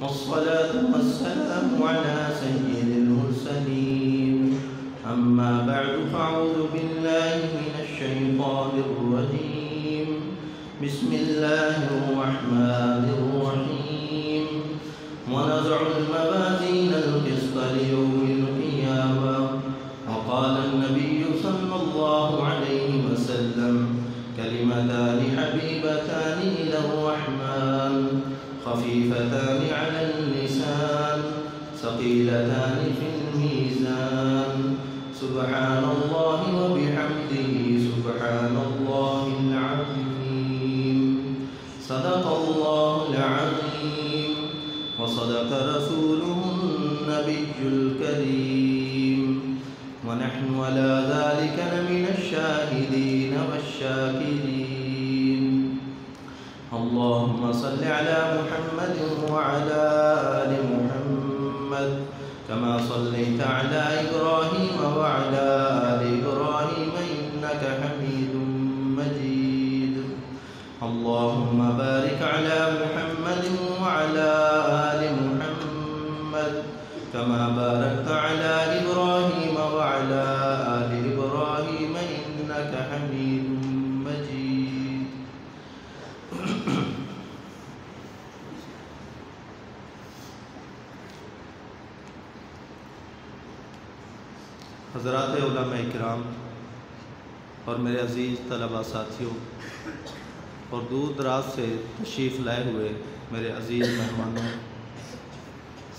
والصلاة والسلام على سيد المرسلين. أما بعد فأعوذ بالله من الشيطان الرجيم. بسم الله الرحمن الرحيم. ونضع الموازين القسط ليوم القيامة. وقال النبي صلى الله عليه وسلم: كلمتان حبيبتان إلى الرحمن خفيفتان على اللسان ثقيلتان في الميزان سبحان الله وبحمده سبحان الله العظيم. صدق الله العظيم وصدق رسوله النبي الكريم. ونحن على ذلك لمن الشاهدين والشاكرين. اللهم صل على محمد وعلى آل محمد كما صليت على إبراهيم وعلى آل إبراهيم إنك حميد مجيد. اللهم بارك على محمد وعلى آل محمد كما باركت على إبراهيم وعلى آل إبراهيم إنك حميد مجيد. حضرات علماء کرام اور میرے عزیز طلباء ساتھیوں اور دور دراز سے تشریف لائے ہوئے میرے عزیز مہمانوں،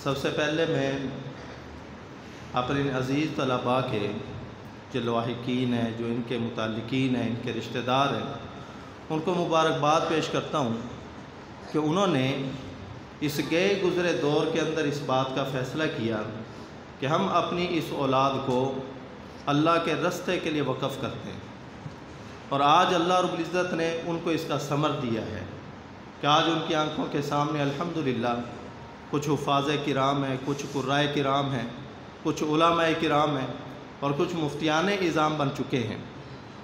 سب سے پہلے میں اپنے عزیز طلباء کے جو لاحقین ہیں، جو ان کے متعلقین ہیں، ان کے رشتہ دار ہیں، ان کو مبارکباد پیش کرتا ہوں کہ انہوں نے اس گئے گزرے دور کے اندر اس بات کا فیصلہ کیا کہ ہم اپنی اس اولاد کو اللہ کے راستے کے لیے وقف کرتے ہیں، اور آج اللہ رب العزت نے ان کو اس کا ثمر دیا ہے کہ آج ان کی آنکھوں کے سامنے الحمدللہ کچھ حفاظ کرام ہیں، کچھ قرائے کرام ہیں، کچھ علماء کرام ہیں اور کچھ مفتیان اعظام بن چکے ہیں.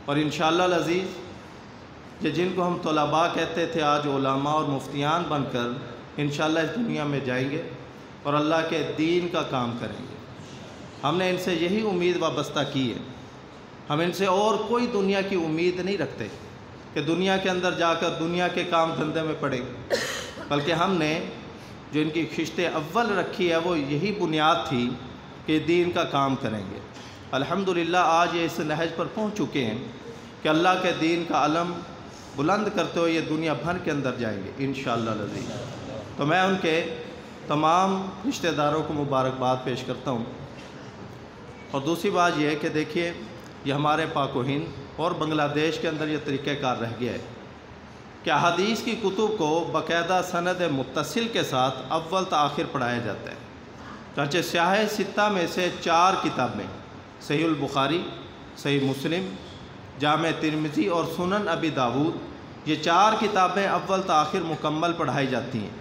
اور انشاءاللہ العزیز کہ جن کو ہم طلباء کہتے تھے آج علماء اور مفتیان بن کر انشاءاللہ اس دنیا میں جائیں گے اور اللہ کے دین کا کام کریں گے. ہم نے ان سے یہی امید وابستہ کی ہے. ہم ان سے اور کوئی دنیا کی امید نہیں رکھتے کہ دنیا کے اندر جا کر دنیا کے کام دھندے میں پڑیں، بلکہ ہم نے جو ان کی خشت اول رکھی ہے وہ یہی بنیاد تھی کہ دین کا کام کریں گے. الحمدللہ آج یہ اس نہج پر پہنچ چکے ہیں کہ اللہ کے دین کا علم بلند کرتے ہوئے یہ دنیا بھر کے اندر جائیں گے انشاءاللہ العزیز. تو میں ان کے تمام رشتہ داروں کو مبارکباد پیش کرتا ہوں. اور دوسری بات یہ ہے کہ دیکھیے یہ ہمارے پاک و ہند اور بنگلہ دیش کے اندر یہ طریقہ کار رہ گیا ہے کہ احادیث کی کتب کو باقاعدہ سند متصل کے ساتھ اول تا آخر پڑھایا جاتا ہے. چنانچہ سیاہ ستہ میں سے 4 کتابیں صحیح البخاری، صحیح مسلم، جامع ترمذی اور سنن ابی داود، یہ 4 کتابیں اول تا آخر مکمل پڑھائی جاتی ہیں.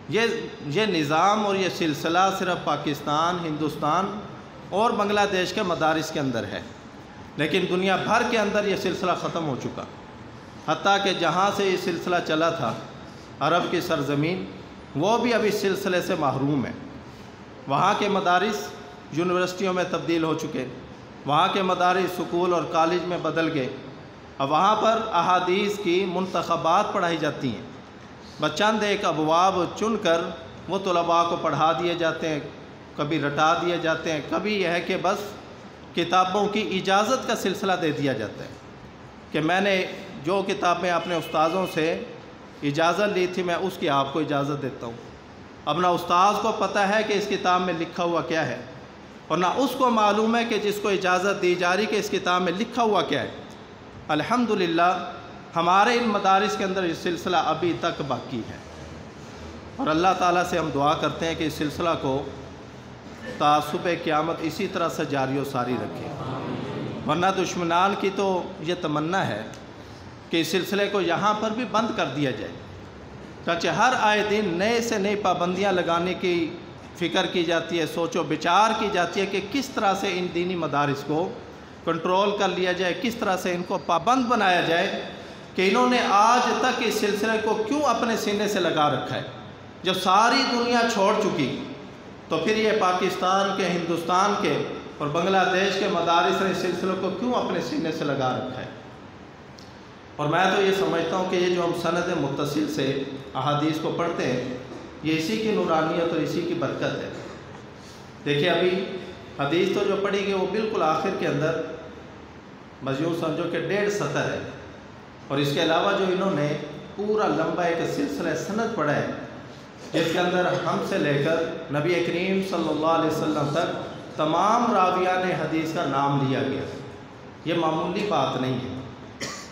یہ نظام اور یہ سلسلہ صرف پاکستان، ہندوستان اور بنگلہ دیش کے مدارس کے اندر ہے، لیکن دنیا بھر کے اندر یہ سلسلہ ختم ہو چکا. حتیٰ کہ جہاں سے یہ سلسلہ چلا تھا عرب کی سرزمین، وہ بھی اب اس سلسلے سے محروم ہے. وہاں کے مدارس یونیورسٹیوں میں تبدیل ہو چکے، وہاں کے مدارس سکول اور کالج میں بدل گئے. اب وہاں پر احادیث کی منتخبات پڑھائی جاتی ہیں، بس چند ایک ابواب چن کر وہ طلباء کو پڑھا دیے جاتے ہیں، کبھی رٹا دیے جاتے ہیں، کبھی یہ ہے کہ بس کتابوں کی اجازت کا سلسلہ دے دیا جاتا ہے کہ میں نے جو کتابیں اپنے استاذوں سے اجازت لی تھی میں اس کی آپ کو اجازت دیتا ہوں. اب نہ استاذ کو پتہ ہے کہ اس کتاب میں لکھا ہوا کیا ہے، اور نہ اس کو معلوم ہے کہ جس کو اجازت دی جا رہی کہ اس کتاب میں لکھا ہوا کیا ہے. الحمدللہ ہمارے ان مدارس کے اندر یہ سلسلہ ابھی تک باقی ہے، اور اللہ تعالیٰ سے ہم دعا کرتے ہیں کہ اس سلسلہ کو تا صبح قیامت اسی طرح سے جاری و ساری رکھے. ورنہ دشمنان کی تو یہ تمنا ہے کہ اس سلسلے کو یہاں پر بھی بند کر دیا جائے. چنانچہ ہر آئے دن نئے سے نئی پابندیاں لگانے کی فکر کی جاتی ہے، سوچ و بچار کی جاتی ہے کہ کس طرح سے ان دینی مدارس کو کنٹرول کر لیا جائے، کس طرح سے ان کو پابند بنایا جائے کہ انہوں نے آج تک اس سلسلے کو کیوں اپنے سینے سے لگا رکھا ہے. جب ساری دنیا چھوڑ چکی تو پھر یہ پاکستان کے، ہندوستان کے اور بنگلہ دیش کے مدارس نے اس سلسلے کو کیوں اپنے سینے سے لگا رکھا ہے؟ اور میں تو یہ سمجھتا ہوں کہ یہ جو ہم سند متصل سے احادیث کو پڑھتے ہیں، یہ اسی کی نورانیت اور اسی کی برکت ہے۔ دیکھیے ابھی حدیث تو جو پڑھی گئی وہ بالکل آخر کے اندر بس یوں سمجھو کہ 1.5 سطر ہے، اور اس کے علاوہ جو انہوں نے پورا لمبا ایک سلسلہ سند پڑھا ہے، جس کے اندر ہم سے لے کر نبی کریم صلی اللہ علیہ وسلم تک تمام راویان حدیث کا نام لیا گیا۔ یہ معمولی بات نہیں ہے۔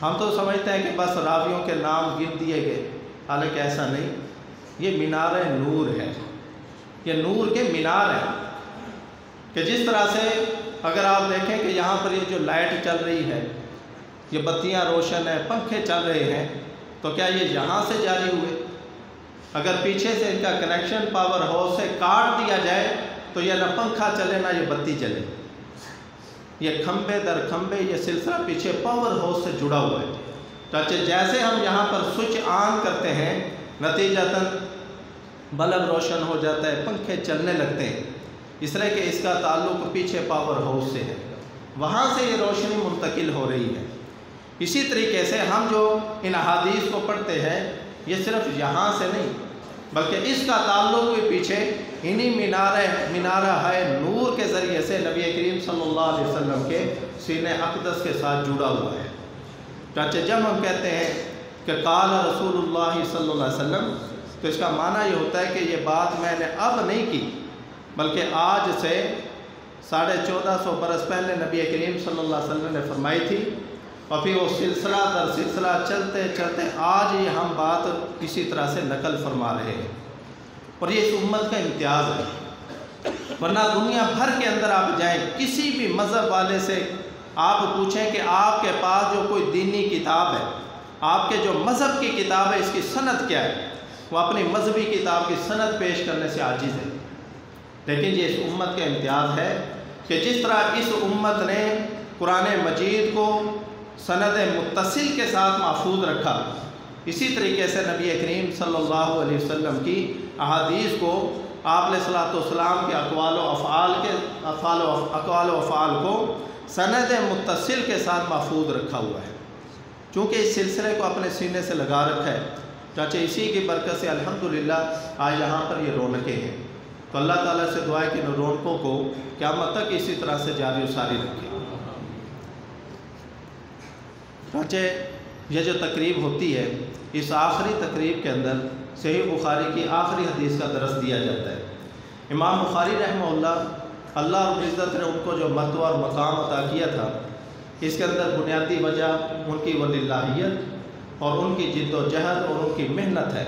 ہم تو سمجھتے ہیں کہ بس راویوں کے نام گر دیے گئے، حالانکہ ایسا نہیں۔ یہ مینار نور ہے، یہ نور کے مینار ہیں کہ جس طرح سے اگر آپ دیکھیں کہ یہاں پر یہ جو لائٹ چل رہی ہے، یہ بتیاں روشن ہیں، پنکھے چل رہے ہیں، تو کیا یہ یہاں سے جاری ہوئے؟ اگر پیچھے سے ان کا کنیکشن پاور ہاؤس سے کاٹ دیا جائے تو یہ نہ پنکھا چلے نہ یہ بتی چلے۔ یہ کھمبے در کھمبے یہ سلسلہ پیچھے پاور ہاؤس سے جڑا ہوا ہے۔ چاچے جیسے ہم یہاں پر سوئچ آن کرتے ہیں، نتیجتاً بلب روشن ہو جاتا ہے، پنکھے چلنے لگتے ہیں، اس لیے کہ اس کا تعلق پیچھے پاور ہاؤس سے ہے، وہاں سے یہ روشنی منتقل ہو رہی ہے۔ اسی طریقے سے ہم جو ان احادیث کو پڑھتے ہیں، یہ صرف یہاں سے نہیں بلکہ اس کا تعلق بھی پیچھے انہی مینارہ ہے نور کے ذریعے سے نبی کریم صلی اللہ علیہ وسلم کے سینہ اقدس کے ساتھ جڑا ہوا ہے۔ چاچے جب ہم کہتے ہیں کہ قال رسول اللہ صلی اللہ علیہ وسلم، تو اس کا معنی یہ ہوتا ہے کہ یہ بات میں نے اب نہیں کی، بلکہ آج سے 1450 برس پہلے نبی کریم صلی اللہ علیہ وسلم نے فرمائی تھی، اور پھر وہ سلسلہ در سلسلہ چلتے چلتے آج یہ ہم بات اسی طرح سے نقل فرما رہے ہیں۔ اور یہ اس امت کا امتیاز ہے، ورنہ دنیا بھر کے اندر آپ جائیں، کسی بھی مذہب والے سے آپ پوچھیں کہ آپ کے پاس جو کوئی دینی کتاب ہے، آپ کے جو مذہب کی کتاب ہے، اس کی سند کیا ہے؟ وہ اپنی مذہبی کتاب کی سند پیش کرنے سے عاجز ہے۔ لیکن یہ اس امت کا امتیاز ہے کہ جس طرح اس امت نے قرآن مجید کو سند متصل کے ساتھ محفوظ رکھا، اسی طریقے سے نبی کریم صلی اللہ علیہ وسلم کی احادیث کو آپ علیہ الصلوۃ والسلام کے اقوال و افعال کو سند متصل کے ساتھ محفوظ رکھا ہوا ہے، چونکہ اس سلسلے کو اپنے سینے سے لگا رکھا ہے۔ چاچے اسی کی برکت سے الحمدللہ آج یہاں پر یہ رونقیں ہیں، تو اللہ تعالیٰ سے دعا ہے کہ ان رونقوں کو قیامت تک اسی طرح سے جاری و ساری رکھے۔ چاچے یہ جو تقریب ہوتی ہے، اس آخری تقریب کے اندر صحیح بخاری کی آخری حدیث کا درس دیا جاتا ہے۔ امام بخاری رحمہ اللہ رب العزت نے ان کو جو مرتبہ اور مقام عطا کیا تھا، اس کے اندر بنیادی وجہ ان کی وللہیت اور ان کی جد و جہد اور ان کی محنت ہے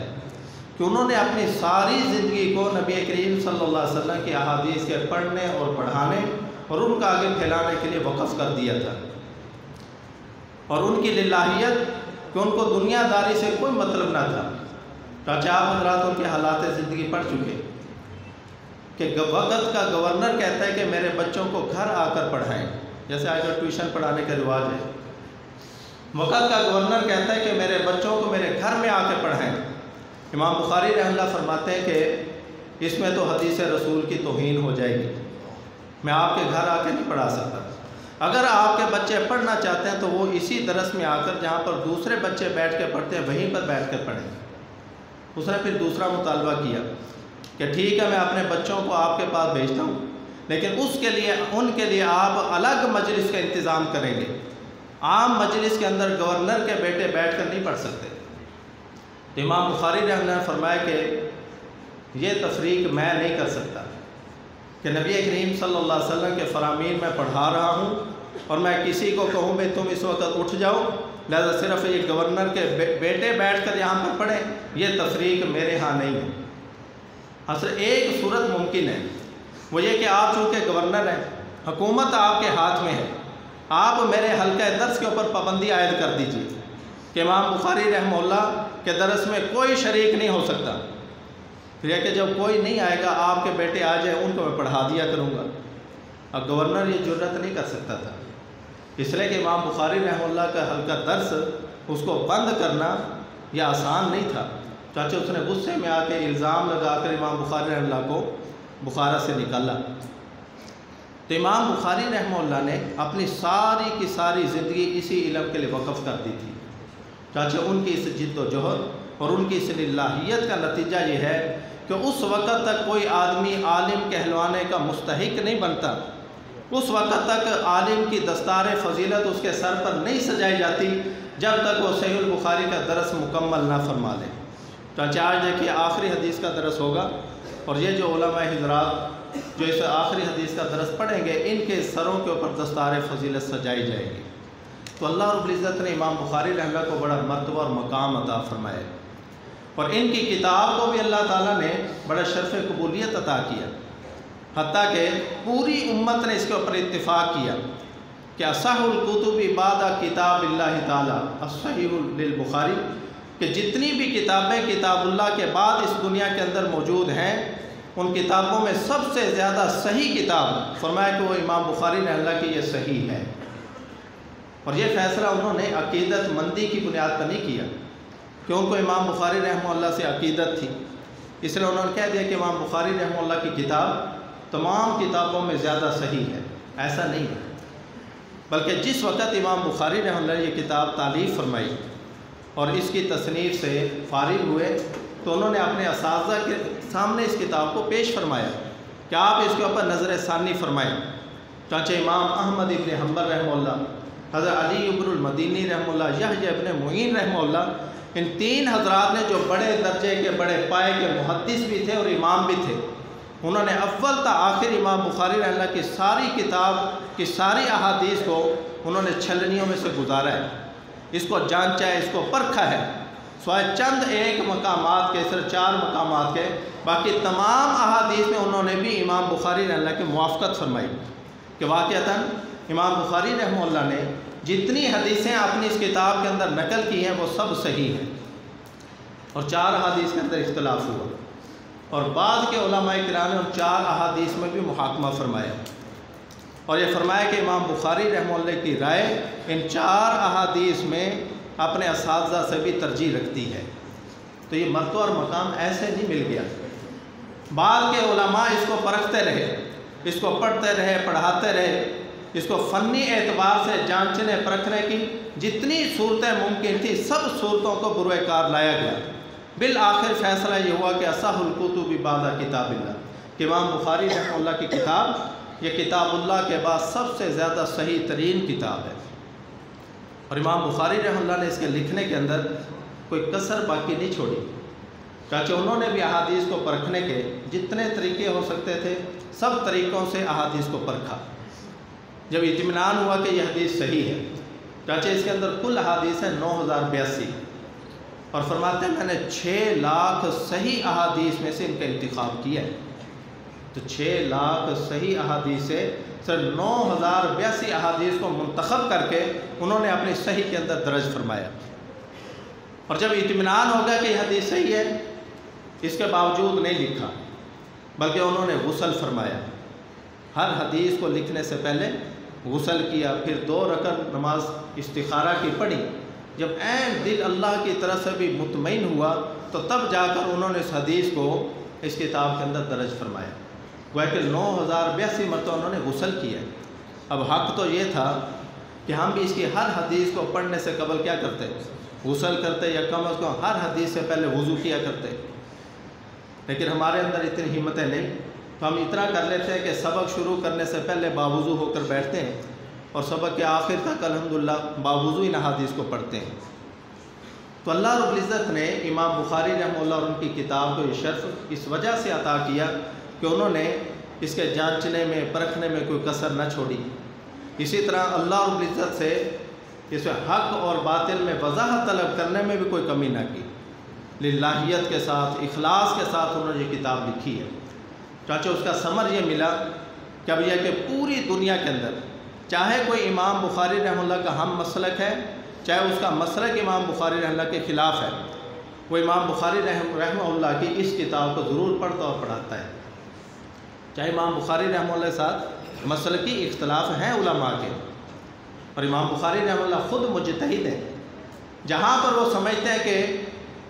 کہ انہوں نے اپنی ساری زندگی کو نبی کریم صلی اللہ علیہ وسلم کی احادیث کے پڑھنے اور پڑھانے اور ان کا آگے پھیلانے کے لیے وقف کر دیا تھا۔ اور ان کی للہیت کہ ان کو دنیا داری سے کوئی مطلب نہ تھا۔ چاچا آپ حضرات ان کے حالات زندگی پڑھ چکے کہ وقت کا گورنر کہتا ہے کہ میرے بچوں کو گھر آ کر پڑھائیں، جیسے آج کل ٹیوشن پڑھانے کا رواج ہے۔ وقت کا گورنر کہتا ہے کہ میرے بچوں کو میرے گھر میں آ کے پڑھائیں۔ امام بخاری رحمہ اللہ فرماتے ہیں کہ اس میں تو حدیث رسول کی توہین ہو جائے گی، میں آپ کے گھر آ کے نہیں پڑھا سکتا۔ اگر آپ کے بچے پڑھنا چاہتے ہیں تو وہ اسی درس میں آ کر جہاں پر دوسرے بچے بیٹھ کے پڑھتے ہیں وہیں پر بیٹھ کر پڑھیں۔ اس نے پھر دوسرا مطالبہ کیا کہ ٹھیک ہے میں اپنے بچوں کو آپ کے پاس بھیجتا ہوں، لیکن اس کے لیے ان کے لیے آپ الگ مجلس کا انتظام کریں گے، عام مجلس کے اندر گورنر کے بیٹے بیٹھ کر نہیں پڑھ سکتے۔ امام بخاری رحمہ اللہ نے فرمایا کہ یہ تفریق میں نہیں کر سکتا کہ نبی کریم صلی اللہ علیہ وسلم کے فرامین میں پڑھا رہا ہوں اور میں کسی کو کہوں بھائی تم اس وقت اٹھ جاؤ، لہذا صرف یہ گورنر کے بیٹے بیٹھ کر یہاں پر پڑھیں، یہ تفریق میرے ہاں نہیں ہے۔ اصل ایک صورت ممکن ہے، وہ یہ کہ آپ چونکہ گورنر ہیں، حکومت آپ کے ہاتھ میں ہے، آپ میرے حلقہ درس کے اوپر پابندی عائد کر دیجیے کہ امام بخاری رحمہ اللہ کے درس میں کوئی شریک نہیں ہو سکتا۔ پھر یہ کہ جب کوئی نہیں آئے گا آپ کے بیٹے آ جائیں، ان کو میں پڑھا دیا کروں گا۔ اب گورنر یہ جرات نہیں کر سکتا تھا، اس لیے کہ امام بخاری رحمہ اللہ کا حلقہ درس اس کو بند کرنا یہ آسان نہیں تھا، چاچا اس نے غصے میں آ کے الزام لگا کر امام بخاری رحمہ اللہ کو بخارا سے نکالا۔ تو امام بخاری رحمہ اللہ نے اپنی ساری کی ساری زندگی اسی علم کے لیے وقف کر دی تھی۔ چاچا ان کی اس جد و جہد اور ان کی اس للہیت کا نتیجہ یہ ہے کہ اس وقت تک کوئی آدمی عالم کہلوانے کا مستحق نہیں بنتا، اس وقت تک عالم کی دستار فضیلت اس کے سر پر نہیں سجائی جاتی جب تک وہ صحیح البخاری کا درس مکمل نہ فرما لے۔ چاچا آج دیکھیے آخری حدیث کا درس ہوگا، اور یہ جو علماء حضرات جو اس آخری حدیث کا درس پڑھیں گے ان کے سروں کے اوپر دستار فضیلت سجائی جائے گی۔ تو اللہ رب العزت نے امام بخاری رحمہ اللہ کو بڑا مرتبہ اور مقام عطا فرمایا، اور ان کی کتاب کو بھی اللہ تعالیٰ نے بڑا شرف قبولیت عطا کیا، حتیٰ کہ پوری امت نے اس کے اوپر اتفاق کیا کہ اصح الکتب بعد کتاب اللہ تعالیٰ الصحیح للبخاری، کہ جتنی بھی کتابیں کتاب اللہ کے بعد اس دنیا کے اندر موجود ہیں ان کتابوں میں سب سے زیادہ صحیح کتاب فرمایا کہ وہ امام بخاری رحمہ اللہ کی یہ صحیح ہے۔ اور یہ فیصلہ انہوں نے عقیدت مندی کی بنیاد پر نہیں کیا کہ ان کو امام بخاری رحمہ اللہ سے عقیدت تھی، اس لیے انہوں نے کہہ دیا کہ امام بخاری رحمہ اللہ کی کتاب تمام کتابوں میں زیادہ صحیح ہے۔ ایسا نہیں ہے، بلکہ جس وقت امام بخاری رحمہ اللہ نے یہ کتاب تالیف فرمائی اور اس کی تصنیف سے فارغ ہوئے تو انہوں نے اپنے اساتذہ کے سامنے اس کتاب کو پیش فرمایا کہ آپ اس کے اوپر نظر ثانی فرمائیں۔ چانچہ امام احمد ابن حنبل رحمہ اللہ، حضرت علی ابن المدینی رحمہ اللہ، یحییٰ ابن معین رحمہ اللہ، ان تین حضرات نے جو بڑے درجے کے بڑے پائے کے محدث بھی تھے اور امام بھی تھے، انہوں نے اول تا آخر امام بخاری رحمہ اللہ کی ساری کتاب کی ساری احادیث کو انہوں نے چھلنیوں میں سے گزارا ہے، اس کو جانچا ہے، اس کو پرکھا ہے، سوائے چند ایک مقامات کے، صرف 4 مقامات کے، باقی تمام احادیث میں انہوں نے بھی امام بخاری رحمہ اللہ کی موافقت فرمائی کہ واقعتاً امام بخاری رحمہ اللہ نے جتنی حدیثیں اپنی اس کتاب کے اندر نقل کی ہیں وہ سب صحیح ہیں، اور 4 احادیث کے اندر اختلاف ہوا، اور بعض کے علماء کرام نے ان 4 احادیث میں بھی محاکمہ فرمایا، اور یہ فرمایا کہ امام بخاری رحمہ اللہ کی رائے ان 4 احادیث میں اپنے اساتذہ سے بھی ترجیح رکھتی ہے۔ تو یہ مرتبہ اور مقام ایسے نہیں مل گیا، بعض کے علماء اس کو پرکھتے رہے، اس کو پڑھتے رہے، پڑھاتے رہے، اس کو فنی اعتبار سے جانچنے پرکھنے کی جتنی صورتیں ممکن تھی سب صورتوں کو بروئے کار لایا گیا۔ بالآخر فیصلہ یہ ہوا کہ اصح الکتب بعد کتاب اللہ، کہ امام بخاری رحمہ اللہ کی کتاب یہ کتاب اللہ کے بعد سب سے زیادہ صحیح ترین کتاب ہے، اور امام بخاری رحمہ اللہ نے اس کے لکھنے کے اندر کوئی کسر باقی نہیں چھوڑی، چاچہ انہوں نے بھی احادیث کو پرکھنے کے جتنے طریقے ہو سکتے تھے سب طریقوں سے احادیث کو پرکھا۔ جب اطمینان ہوا کہ یہ حدیث صحیح ہے، چاچہ اس کے اندر کل احادیث ہیں 9082، اور فرماتے ہیں میں نے 6 لاکھ صحیح احادیث میں سے ان کا انتخاب کیا ہے، تو 6 لاکھ صحیح احادیث سے صرف 9082 احادیث کو منتخب کر کے انہوں نے اپنی صحیح کے اندر درج فرمایا، اور جب اطمینان ہوگا کہ یہ حدیث صحیح ہے اس کے باوجود نہیں لکھا، بلکہ انہوں نے غسل فرمایا، ہر حدیث کو لکھنے سے پہلے غسل کیا، پھر 2 رکعت نماز استخارہ کی پڑھی، جب عین دل اللہ کی طرف سے بھی مطمئن ہوا تو تب جا کر انہوں نے اس حدیث کو اس کتاب کے اندر درج فرمایا، گویا کہ 9082 مرتبہ انہوں نے غسل کیا۔ اب حق تو یہ تھا کہ ہم بھی اس کی ہر حدیث کو پڑھنے سے قبل کیا کرتے، غسل کرتے، یا کم از کم ہر حدیث سے پہلے وضو کیا کرتے، لیکن ہمارے اندر اتنی ہمتیں نہیں، تو ہم اتنا کر لیتے ہیں کہ سبق شروع کرنے سے پہلے باوضو ہو کر بیٹھتے ہیں اور سبق کے آخر تک الحمدللہ باوضو ان احادیث کو پڑھتے ہیں۔ تو اللہ رب العزت نے امام بخاری رحمہ اللہ اور ان کی کتاب کو یہ شرف اس وجہ سے عطا کیا کہ انہوں نے اس کے جانچنے میں پرکھنے میں کوئی کسر نہ چھوڑی، اسی طرح اللہ رب العزت سے اس حق اور باطل میں وضاحت طلب کرنے میں بھی کوئی کمی نہ کی، للہیت کے ساتھ اخلاص کے ساتھ انہوں نے یہ کتاب لکھی ہے۔ چاچا اس کا ثمر یہ ملا کہ اب یہ کہ پوری دنیا کے اندر چاہے کوئی امام بخاری رحمہ اللہ کا ہم مسلک ہے، چاہے اس کا مسلک امام بخاری رحمہ اللہ کے خلاف ہے، وہ امام بخاری رحمہ اللہ کی اس کتاب کو ضرور پڑھتا اور پڑھاتا ہے، چاہے امام بخاری رحمہ اللہ کے ساتھ مسلکی اختلاف ہیں علماء کے، اور امام بخاری رحمہ اللہ خود مجتہد ہے، جہاں پر وہ سمجھتے ہیں کہ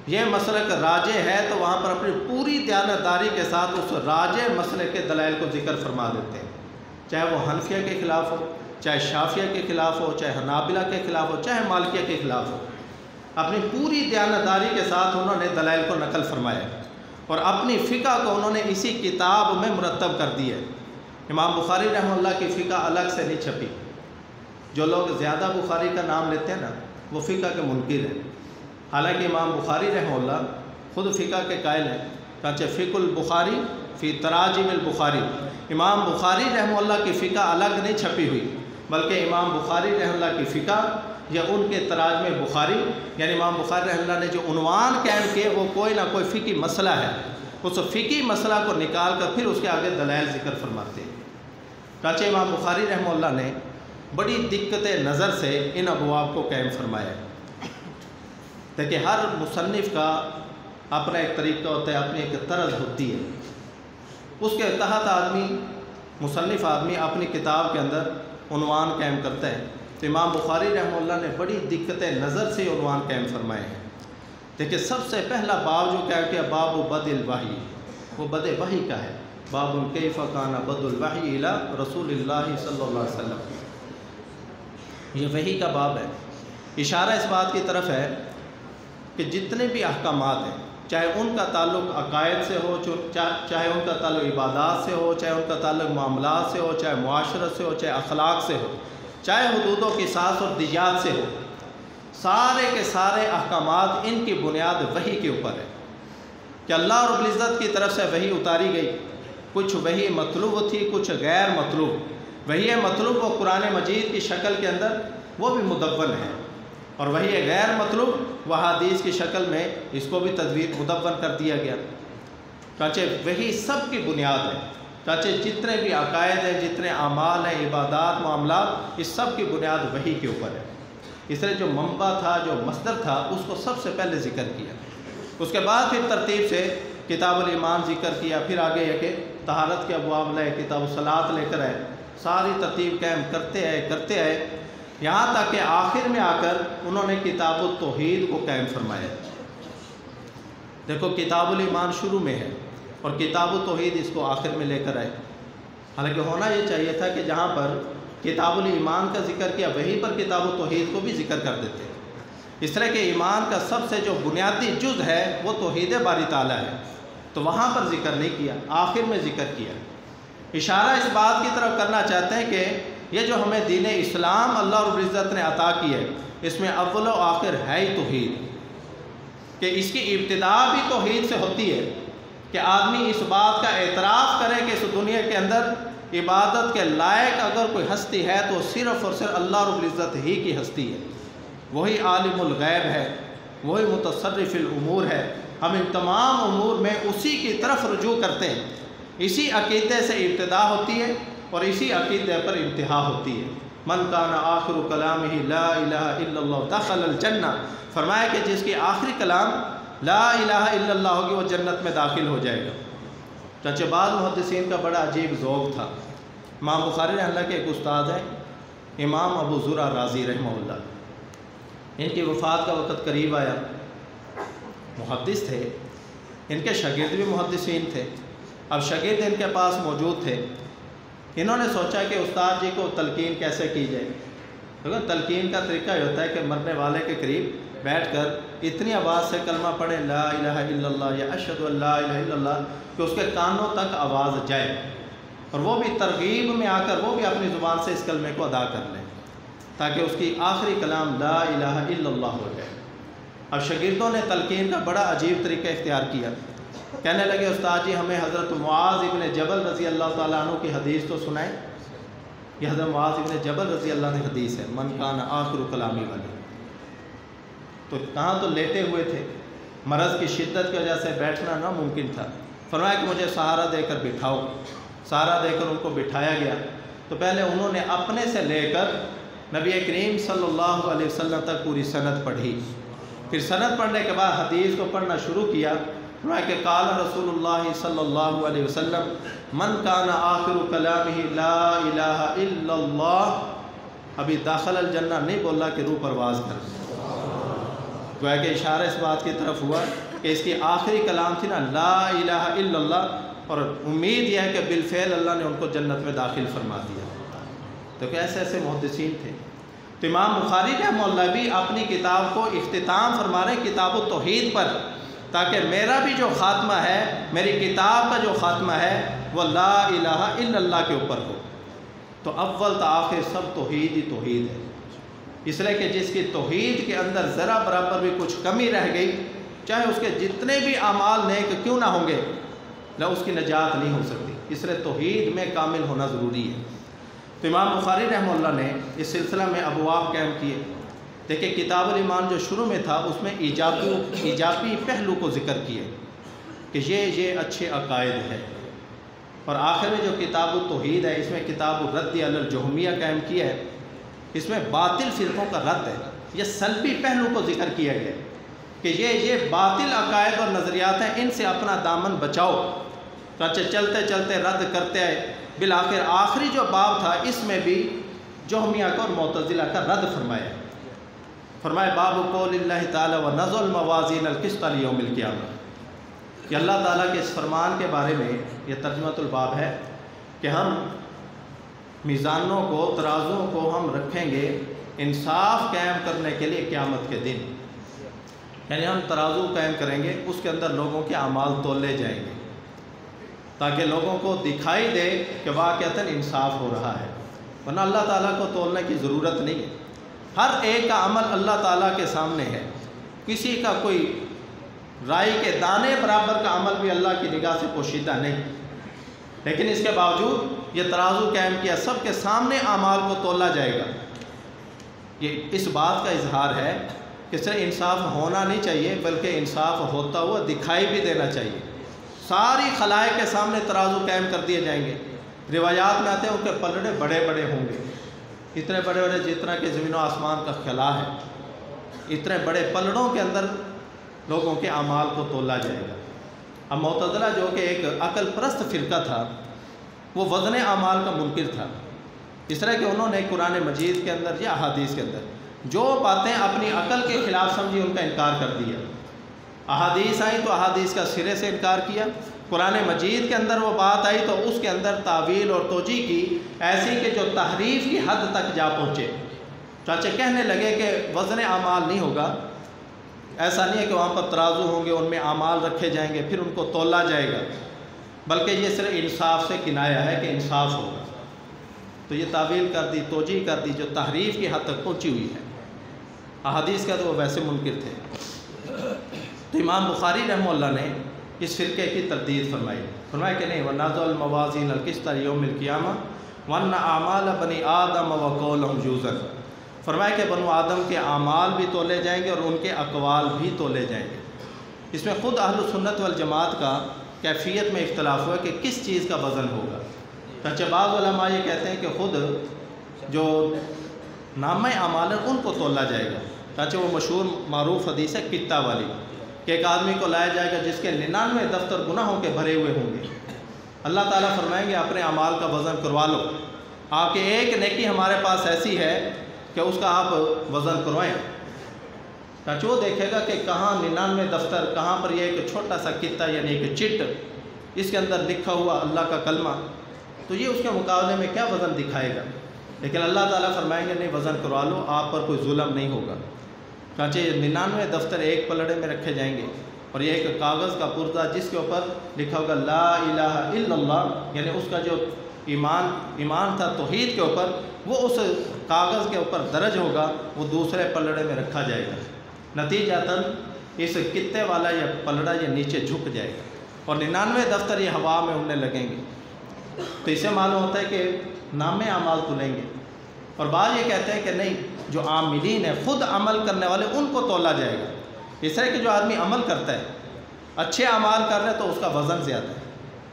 یہ مسلک راجح ہے تو وہاں پر اپنی پوری دیانتداری کے ساتھ اس راجح مسلک کے دلائل کو ذکر فرما دیتے ہیں، چاہے وہ حنفیہ کے خلاف ہو، چاہے شافعیہ کے خلاف ہو، چاہے حنابلہ کے خلاف ہو، چاہے مالکیہ کے خلاف ہو۔ اپنی پوری دیانتداری کے ساتھ انہوں نے دلائل کو نقل فرمایا اور اپنی فقہ کو انہوں نے اسی کتاب میں مرتب کر دی ہے۔ امام بخاری رحمہ اللہ کی فقہ الگ سے نہیں چھپی۔ جو لوگ زیادہ بخاری کا نام لیتے ہیں نا، وہ فقہ کے منکر ہیں، حالانکہ امام بخاری رحمہ اللہ خود فقہ کے قائل ہیں۔ چنانچہ فقہ البخاری فی تراجم البخاری، امام بخاری رحمہ اللہ کی فقہ الگ نہیں چھپی ہوئی، بلکہ امام بخاری رحمہ اللہ کی فقہ یا ان کے تراجم بخاری، یعنی امام بخاری رحمہ اللہ نے جو عنوان قائم کیے وہ کوئی نہ کوئی فقہی مسئلہ ہے، اس فقہی مسئلہ کو نکال کر پھر اس کے آگے دلائل ذکر فرماتے ہیں۔ چنانچہ امام بخاری رحمہ اللہ نے بڑی دقت نظر سے ان ابواب کو قائم فرمایا ہے۔ دیکھیں ہر مصنف کا اپنا ایک طریقہ ہوتا ہے، اپنی ایک طرز ہوتی ہے، اس کے تحت مصنف آدمی اپنی کتاب کے اندر عنوان قائم کرتا ہے۔ تو امام بخاری رحمہ اللہ نے بڑی دقت نظر سے عنوان قائم فرمائے ہیں۔ دیکھیں سب سے پہلا باب جو قائم کیا، باب بدء الوحی، وہ بدء وحی کا ہے۔ باب کیف کان بدء الوحی الی رسول اللہ صلی اللہ علیہ وسلم، یہ وحی کا باب ہے۔ اشارہ اس بات کی طرف ہے کہ جتنے بھی احکامات ہیں، چاہے ان کا تعلق عقائد سے ہو، چاہے ان کا تعلق عبادات سے ہو، چاہے ان کا تعلق معاملات سے ہو، چاہے معاشرت سے ہو، چاہے اخلاق سے ہو، چاہے حدود و قصاص اور دیات سے ہو، سارے کے سارے احکامات ان کی بنیاد وحی کے اوپر ہے کہ اللہ رب العزت کی طرف سے وحی اتاری گئی۔ کچھ وحی مطلوب تھی، کچھ غیر مطلوب۔ وحی مطلوب وہ قرآن مجید کی شکل کے اندر وہ بھی مدون ہے، اور وحی غیر مطلوب وہ حدیث کی شکل میں اس کو بھی تدوین مدون کر دیا گیا۔ چنانچہ وحی سب کی بنیاد ہے، چنانچہ جتنے بھی عقائد ہیں، جتنے اعمال ہیں، عبادات، معاملات، اس سب کی بنیاد وحی کے اوپر ہے۔ اس لیے جو منبع تھا، جو مصدر تھا، اس کو سب سے پہلے ذکر کیا، اس کے بعد پھر ترتیب سے کتاب الایمان ذکر کیا، پھر آگے یہ کہ طہارت کے ابواب لائے، کتاب الصلاۃ لے کر آئے، ساری ترتیب قائم کرتے آئے یہاں تک کہ آخر میں آ کر انہوں نے کتاب التوحید کو قائم فرمایا۔ دیکھو کتاب الایمان شروع میں ہے اور کتاب التوحید اس کو آخر میں لے کر آئے، حالانکہ ہونا یہ چاہیے تھا کہ جہاں پر کتاب الایمان کا ذکر کیا وہیں پر کتاب التوحید کو بھی ذکر کر دیتے۔ اس طرح کہ ایمان کا سب سے جو بنیادی جز ہے وہ توحید باری تعالیٰ ہے، تو وہاں پر ذکر نہیں کیا، آخر میں ذکر کیا۔ اشارہ اس بات کی طرف کرنا چاہتے ہیں کہ یہ جو ہمیں دین اسلام اللہ رب العزت نے عطا کی ہے، اس میں اول و آخر ہے ہی توحید، کہ اس کی ابتدا بھی توحید سے ہوتی ہے کہ آدمی اس بات کا اعتراف کرے کہ اس دنیا کے اندر عبادت کے لائق اگر کوئی ہستی ہے تو صرف اور صرف اللہ رب العزت ہی کی ہستی ہے، وہی عالم الغیب ہے، وہی متصرف الامور ہے۔ ہم ان تمام امور میں اسی کی طرف رجوع کرتے ہیں، اسی عقیدے سے ابتدا ہوتی ہے اور اسی عقیدے پر انتہا ہوتی ہے۔ من کان آخر کلامہ لا الہ الا اللہ دخل الجنہ، فرمایا کہ جس کی آخری کلام لا الہ الا اللہ ہوگی وہ جنت میں داخل ہو جائے گا۔ چنانچہ بعض محدثین کا بڑا عجیب ذوق تھا۔ امام بخاری رحمہ اللہ کے ایک استاد ہیں امام ابو زرع رازی رحمہ اللہ، ان کی وفات کا وقت قریب آیا، محدث تھے، ان کے شاگرد بھی محدثین تھے۔ اب شاگرد ان کے پاس موجود تھے، انہوں نے سوچا کہ استاد جی کو تلقین کیسے کی جائے، کیونکہ تلقین کا طریقہ یہ ہوتا ہے کہ مرنے والے کے قریب بیٹھ کر اتنی آواز سے کلمہ پڑھیں لا الہ الا اللہ یا اشہد ان لا الہ الا اللہ کہ اس کے کانوں تک آواز جائے، اور وہ بھی ترغیب میں آ کر وہ بھی اپنی زبان سے اس کلمے کو ادا کر لیں تاکہ اس کی آخری کلام لا الہ الا اللہ ہو جائے۔ اب شاگردوں نے تلقین کا بڑا عجیب طریقہ اختیار کیا، کہنے لگے استاد جی ہمیں حضرت معاذ ابن جبل رضی اللہ تعالیٰ عنہ کی حدیث تو سنائیں۔ یہ حضرت معاذ ابن جبل رضی اللہ عنہ حدیث ہے، من کان آخر کلامی والی۔ تو کہاں تو لیٹے ہوئے تھے، مرض کی شدت کی وجہ سے بیٹھنا ناممکن تھا، فرمایا کہ مجھے سہارا دے کر بٹھاؤ۔ سہارا دے کر ان کو بٹھایا گیا تو پہلے انہوں نے اپنے سے لے کر نبی کریم صلی اللہ علیہ وسلم تک پوری سند پڑھی، پھر سند پڑھنے کے بعد حدیث کو پڑھنا شروع کیا، کہ قال رسول اللہ صلی اللہ علیہ وسلم من کان آخر کلامہ لا الہ الا اللہ، ابھی داخل الجنہ نہیں بولا کہ روح پرواز کر۔ گویا کہ اشارہ اس بات کی طرف ہوا کہ اس کی آخری کلام تھی نا لا الہ الا اللہ، اور امید یہ ہے کہ بالفعل اللہ نے ان کو جنت میں داخل فرما دیا۔ تو کہ ایسے ایسے محدثین تھے۔ تو امام بخاری رحمہ اللہ بھی اپنی کتاب کو اختتام فرما رہے ہیں کتاب التوحید پر، تاکہ میرا بھی جو خاتمہ ہے، میری کتاب کا جو خاتمہ ہے وہ لا الہ الا اللہ کے اوپر ہو۔ تو اول تا آخر سب توحید ہی توحید ہے، اس لیے کہ جس کی توحید کے اندر ذرا برابر بھی کچھ کمی رہ گئی، چاہے اس کے جتنے بھی اعمال نیک کیوں نہ ہوں گے، نہ اس کی نجات نہیں ہو سکتی۔ اس لیے توحید میں کامل ہونا ضروری ہے۔ تو امام بخاری رحمہ اللہ نے اس سلسلہ میں ابواب قائم کیے۔ دیکھیں کتاب الایمان جو شروع میں تھا اس میں ایجابی پہلو کو ذکر کیے کہ یہ اچھے عقائد ہے، اور آخر میں جو کتاب التوحید ہے اس میں کتاب الرد علی الجہمیہ قائم کیا ہے، اس میں باطل فرقوں کا رد ہے۔ یہ سلبی پہلو کو ذکر کیا گیا کہ یہ باطل عقائد اور نظریات ہیں، ان سے اپنا دامن بچاؤ۔ چلتے چلتے رد کرتے آئے، بالآخر آخری جو باب تھا اس میں بھی جہمیہ کا اور معتزلہ کا رد فرمایا باب قول اللہ تعالی و نضع الموازین القسط لیوم القیامہ، کہ اللہ تعالیٰ کے اس فرمان کے بارے میں یہ ترجمۃ الباب ہے کہ ہم میزانوں کو، ترازوؤں کو ہم رکھیں گے انصاف قائم کرنے کے لیے قیامت کے دن، یعنی ہم ترازو قائم کریں گے، اس کے اندر لوگوں کے اعمال تولے جائیں گے تاکہ لوگوں کو دکھائی دے کہ واقعتاً انصاف ہو رہا ہے، ورنہ اللہ تعالیٰ کو تولنے کی ضرورت نہیں ہے۔ ہر ایک کا عمل اللہ تعالیٰ کے سامنے ہے، کسی کا کوئی رائی کے دانے برابر کا عمل بھی اللہ کی نگاہ سے پوشیدہ نہیں، لیکن اس کے باوجود یہ ترازو قائم کیا، سب کے سامنے اعمال کو تولا جائے گا۔ یہ اس بات کا اظہار ہے کہ صرف انصاف ہونا نہیں چاہیے بلکہ انصاف ہوتا ہوا دکھائی بھی دینا چاہیے۔ ساری خلائق کے سامنے ترازو قائم کر دیے جائیں گے۔ روایات میں آتے ہیں ان کے پلڑے بڑے بڑے ہوں گے، اتنے بڑے بڑے جتنا کہ زمین و آسمان کا خلا ہے، اتنے بڑے پلڑوں کے اندر لوگوں کے اعمال کو تولا جائے گا۔ اب معتزلہ جو کہ ایک عقل پرست فرقہ تھا، وہ وزن اعمال کا منکر تھا، اس طرح کہ انہوں نے قرآن مجید کے اندر یا احادیث کے اندر جو باتیں اپنی عقل کے خلاف سمجھی ان کا انکار کر دیا۔ احادیث آئیں تو احادیث کا سرے سے انکار کیا، قرآن مجید کے اندر وہ بات آئی تو اس کے اندر تعویل اور توجیہ کی ایسی کہ جو تحریف کی حد تک جا پہنچے۔ چاچے کہنے لگے کہ وزن اعمال نہیں ہوگا، ایسا نہیں ہے کہ وہاں پر ترازو ہوں گے، ان میں اعمال رکھے جائیں گے پھر ان کو تولا جائے گا، بلکہ یہ صرف انصاف سے کنایا ہے کہ انصاف ہوگا۔ تو یہ تعویل کر دی، توجیہ کر دی جو تحریف کی حد تک پہنچی ہوئی ہے۔ احادیث کا تو وہ ویسے منکر تھے۔ تو امام بخاری رحمہ اللہ نے اس فرقے کی تردید فرمایا کہ نہیں، وَنَضَعُ الْمَوَازِينَ الْقِسْطَ لِيَوْمِ الْقِيَامَةِ وَأَنَّ أَعْمَالَ بَنِي آدَمَ وَقَوْلَهُمْ يُوزَنُ۔ فرمایا کہ بنو آدم کے اعمال بھی تولے جائیں گے اور ان کے اقوال بھی تولے جائیں گے۔ اس میں خود اہل سنت والجماعت کا کیفیت میں اختلاف ہوا کہ کس چیز کا وزن ہوگا۔ چنانچہ بعض علماء یہ کہتے ہیں کہ خود جو نامہ اعمال ہیں ان کو تولا جائے گا۔ چنانچہ وہ مشہور معروف حدیث ہے کتا والی کہ ایک آدمی کو لایا جائے گا جس کے 99 دفتر گناہوں کے بھرے ہوئے ہوں گے۔ اللہ تعالیٰ فرمائیں گے اپنے اعمال کا وزن کروا لو، آپ کی ایک نیکی ہمارے پاس ایسی ہے کہ اس کا آپ وزن کروائیں۔ چنانچہ وہ دیکھے گا کہ کہاں 99 دفتر، کہاں پر یہ ایک چھوٹا سا کتا یعنی ایک چٹ، اس کے اندر لکھا ہوا اللہ کا کلمہ، تو یہ اس کے مقابلے میں کیا وزن دکھائے گا۔ لیکن اللہ تعالیٰ فرمائیں گے نہیں، وزن کروا لو، آپ پر کوئی ظلم نہیں ہوگا۔ چنانچہ 99 دفتر ایک پلڑے میں رکھے جائیں گے، اور یہ ایک کاغذ کا پرزہ جس کے اوپر لکھا ہوگا لا الہ الا اللہ، یعنی اس کا جو ایمان تھا توحید کے اوپر، وہ اس کاغذ کے اوپر درج ہوگا، وہ دوسرے پلڑے میں رکھا جائے گا۔ نتیجتاً اس کتے والا یہ پلڑا یہ نیچے جھک جائے گا اور 99 دفتر یہ ہوا میں اڑنے لگیں گے۔ تو اسے معلوم ہوتا ہے کہ نامے اعمال تولیں گے۔ اور بعض یہ کہتے ہیں کہ نہیں، جو عاملین ہیں، خود عمل کرنے والے، ان کو تولا جائے گا۔ اس طرح کہ جو آدمی عمل کرتا ہے، اچھے اعمال کر رہے تو اس کا وزن زیادہ ہے،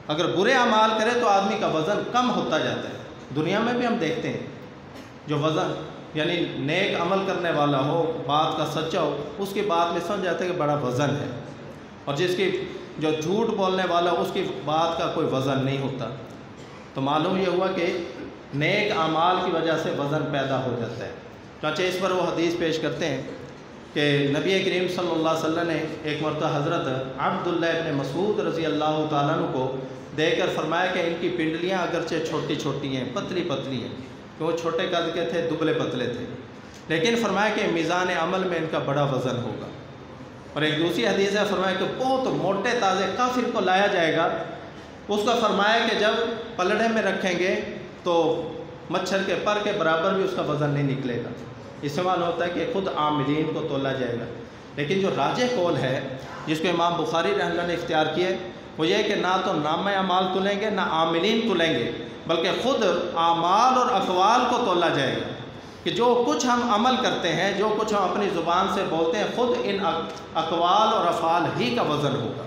اگر برے اعمال کرے تو آدمی کا وزن کم ہوتا جاتا ہے۔ دنیا میں بھی ہم دیکھتے ہیں جو وزن یعنی نیک عمل کرنے والا ہو، بات کا سچا ہو، اس کی بات میں سمجھ جاتا ہے کہ بڑا وزن ہے، اور جس کی جو جھوٹ بولنے والا اس کی بات کا کوئی وزن نہیں ہوتا۔ تو معلوم یہ ہوا کہ نیک اعمال کی وجہ سے وزن پیدا ہو جاتا ہے۔ چنانچہ اس پر وہ حدیث پیش کرتے ہیں کہ نبی کریم صلی اللہ علیہ وسلم نے ایک مرتبہ حضرت عبداللہ ابن مسعود رضی اللہ تعالیٰ عنہ کو دیکھ کر فرمایا کہ ان کی پنڈلیاں اگرچہ چھوٹی چھوٹی ہیں، پتلی پتلی ہیں، کہ وہ چھوٹے قد کے تھے، دبلے پتلے تھے، لیکن فرمایا کہ میزان عمل میں ان کا بڑا وزن ہوگا۔ اور ایک دوسری حدیث ہے، فرمایا کہ بہت موٹے تازے کافر کو لایا جائے گا، اس کا فرمایا کہ جب پلڑے میں رکھیں گے تو مچھر کے پر کے برابر بھی اس کا وزن نہیں نکلے گا۔ استعمال ہوتا ہے کہ خود عاملین کو تولا جائے گا، لیکن جو راجح قول ہے جس کو امام بخاری رحمہ اللہ نے اختیار کیا ہے وہ یہ ہے کہ نہ تو نامہ اعمال تلیں گے نہ عاملین تلیں گے، بلکہ خود اعمال اور اقوال کو تولا جائے گا، کہ جو کچھ ہم عمل کرتے ہیں، جو کچھ ہم اپنی زبان سے بولتے ہیں، خود ان اقوال اور افعال ہی کا وزن ہوگا۔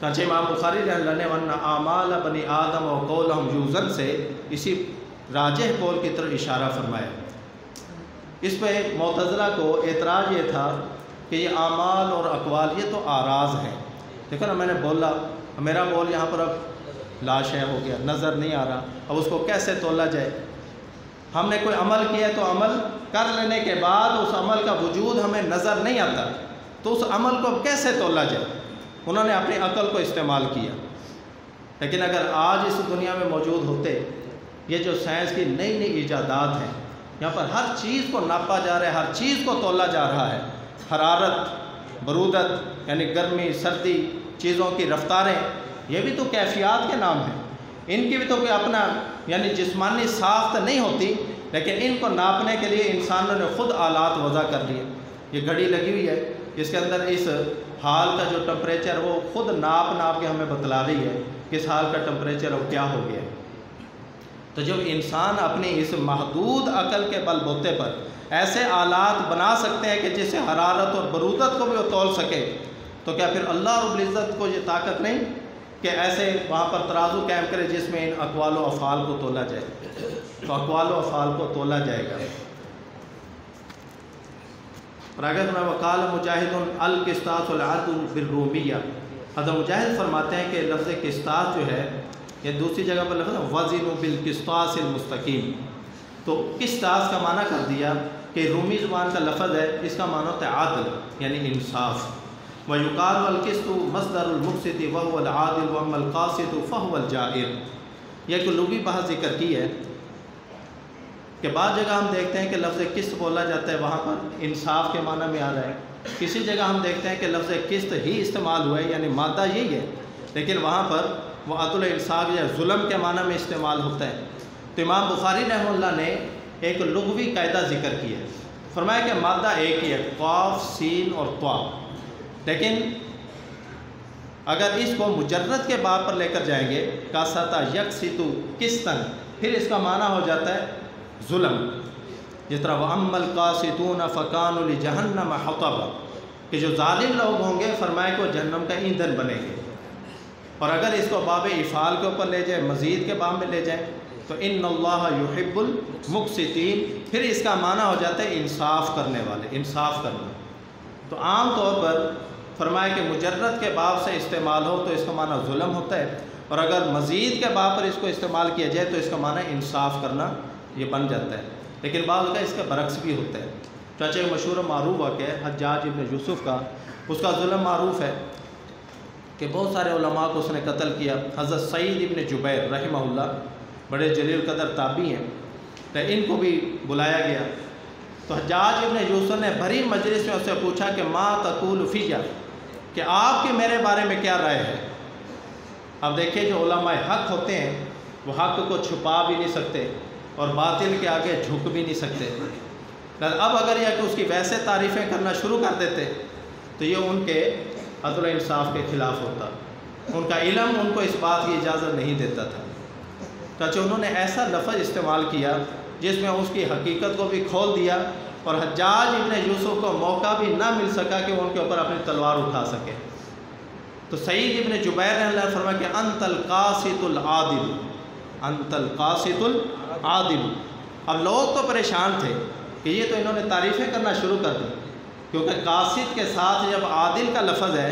چنانچہ امام بخاری رحمہ اللہ نے وَأَنَّ أَعْمَالَ بَنِي آدَمَ وَقَوْلَهُمْ يُوزَنْ سے اسی راجح قول کی طرف اشارہ فرمایا۔ اس پہ معتزلہ کو اعتراض یہ تھا کہ یہ اعمال اور اقوال یہ تو آراز ہیں، دیکھو نا میں نے بولا، میرا بول یہاں پر اب لاش ہے ہو گیا، نظر نہیں آ رہا، اب اس کو کیسے تولا جائے؟ ہم نے کوئی عمل کیا تو عمل کر لینے کے بعد اس عمل کا وجود ہمیں نظر نہیں آتا، تو اس عمل کو کیسے تولا جائے؟ انہوں نے اپنی عقل کو استعمال کیا۔ لیکن اگر آج اس دنیا میں موجود ہوتے، یہ جو سائنس کی نئی نئی ایجادات ہیں، یہاں پر ہر چیز کو ناپا جا رہا ہے، ہر چیز کو تولا جا رہا ہے، حرارت، برودت یعنی گرمی سردی، چیزوں کی رفتاریں، یہ بھی تو کیفیات کے نام ہیں، ان کی بھی تو کوئی اپنا یعنی جسمانی ساخت نہیں ہوتی، لیکن ان کو ناپنے کے لیے انسانوں نے خود آلات وضع کر لیے۔ یہ گھڑی لگی ہوئی ہے، جس کے اندر اس حال کا جو ٹمپریچر وہ خود ناپ کے ہمیں بتلا رہی ہے کس حال کا ٹمپریچر اور کیا ہو گیا ہے۔ تو جب انسان اپنی اس محدود عقل کے بل بوتے پر ایسے آلات بنا سکتے ہیں کہ جس سے حرارت اور برودت کو بھی وہ تول سکے، تو کیا پھر اللہ رب العزت کو یہ طاقت نہیں کہ ایسے وہاں پر ترازو قائم کرے جس میں ان اقوال و افعال کو تولا جائے؟ تو اقوال و افعال کو تولا جائے گا۔ اور اگر وقال مجاہد القسطاس العدل بالرومیہ، حضرت مجاہد فرماتے ہیں کہ لفظ قسطاس جو ہے یہ دوسری جگہ پر لفظ وزن بالقسطاس المستقیم، تو قسطاس کا معنی کر دیا کہ رومی زبان کا لفظ ہے، اس کا معنی ہوتا ہے عدل یعنی انصاف۔ وَيُقَالُ الْقِسْطُ مَصْدَرُ الْمُقْسِطِ وَهُوَ الْعَادِلُ وَأَمَّا الْقَاسِطُ فَهُوَ الْجَائِرُ۔ یہ کوئی لغوی بحث ذکر کی ہے کہ بعض جگہ ہم دیکھتے ہیں کہ لفظ قسط بولا جاتا ہے، وہاں پر انصاف کے معنی میں آ رہا ہے، کسی جگہ ہم دیکھتے ہیں کہ لفظ قسط ہی استعمال ہوا ہے یعنی مادہ یہی ہے، لیکن وہاں پر وہ عدل انصاف یا ظلم کے معنی میں استعمال ہوتا ہے۔ تو امام بخاری رحمہ اللہ نے ایک لغوی قاعدہ ذکر کیا ہے، فرمایا کہ مادہ ایک ہی ہے، قاف سین اور طا، لیکن اگر اس کو مجرد کے باب پر لے کر جائیں گے قسط یقسط قسطا، پھر اس کا معنی ہو جاتا ہے ظلم، جس طرح وَأَمَّا الْقَاسِطُونَ فَكَانُوا لِجَهَنَّمَ حَطَبًا، کہ جو ظالم لوگ ہوں گے فرمایا کہ وہ جہنم کا ایندھن بنیں گے۔ اور اگر اس کو باب افعال کے اوپر لے جائیں، مزید کے باب میں لے جائیں تو ان اللہ یحب المقسطین، پھر اس کا معنی ہو جاتا ہے انصاف کرنے والے، انصاف کرنا۔ تو عام طور پر فرمایا کہ مجرد کے باب سے استعمال ہو تو اس کا معنی ظلم ہوتا ہے، اور اگر مزید کے باب پر اس کو استعمال کیا جائے تو اس کا معنی انصاف کرنا یہ بن جاتا ہے۔ لیکن بعض کا اس کا برعکس بھی ہوتا ہے۔ چاچے مشہور و معروف واقعہ ہے حجاج ابن یوسف کا، اس کا ظلم معروف ہے کہ بہت سارے علماء کو اس نے قتل کیا۔ حضرت سعید ابن جبیر رحمہ اللہ بڑے جلیل قدر تابعی ہیں، تو ان کو بھی بلایا گیا، تو حجاج ابن یوسف نے بھری مجلس میں اس سے پوچھا کہ ما تقول فیہ، کہ آپ کے میرے بارے میں کیا رائے ہے؟ اب دیکھیں جو علماء حق ہوتے ہیں وہ حق کو چھپا بھی نہیں سکتے اور باطل کے آگے جھک بھی نہیں سکتے۔ اب اگر یہ کہ اس کی ویسے تعریفیں کرنا شروع کر دیتے تو یہ ان کے عدل و انصاف کے خلاف ہوتا، ان کا علم ان کو اس بات کی اجازت نہیں دیتا تھا۔ چاچہ انہوں نے ایسا لفظ استعمال کیا جس میں اس کی حقیقت کو بھی کھول دیا، اور حجاج ابن یوسف کو موقع بھی نہ مل سکا کہ وہ ان کے اوپر اپنی تلوار اٹھا سکے۔ تو سعید ابن جبیر نے اللہ فرمایا کہ انت القاسط العادل، انت القاسط العادل۔ اب لوگ تو پریشان تھے کہ یہ تو انہوں نے تعریفیں کرنا شروع کر دی، کیونکہ قاسط کے ساتھ جب عادل کا لفظ ہے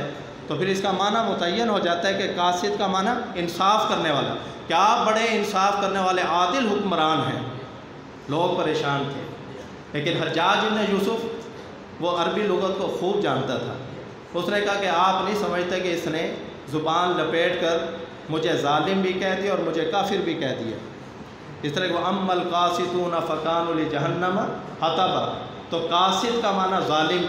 تو پھر اس کا معنی متعین ہو جاتا ہے کہ قاسط کا معنی انصاف کرنے والا، کیا بڑے انصاف کرنے والے عادل حکمران ہیں۔ لوگ پریشان تھے، لیکن حجاج ابن یوسف وہ عربی لغت کو خوب جانتا تھا۔ اس نے کہا کہ آپ نہیں سمجھتے کہ اس نے زبان لپیٹ کر مجھے ظالم بھی کہہ دیا اور مجھے کافر بھی کہہ دیا۔ اس طرح کہ اما القاسطون فکانوا لجہنم حطبا، تو قاسط کا معنی ظالم،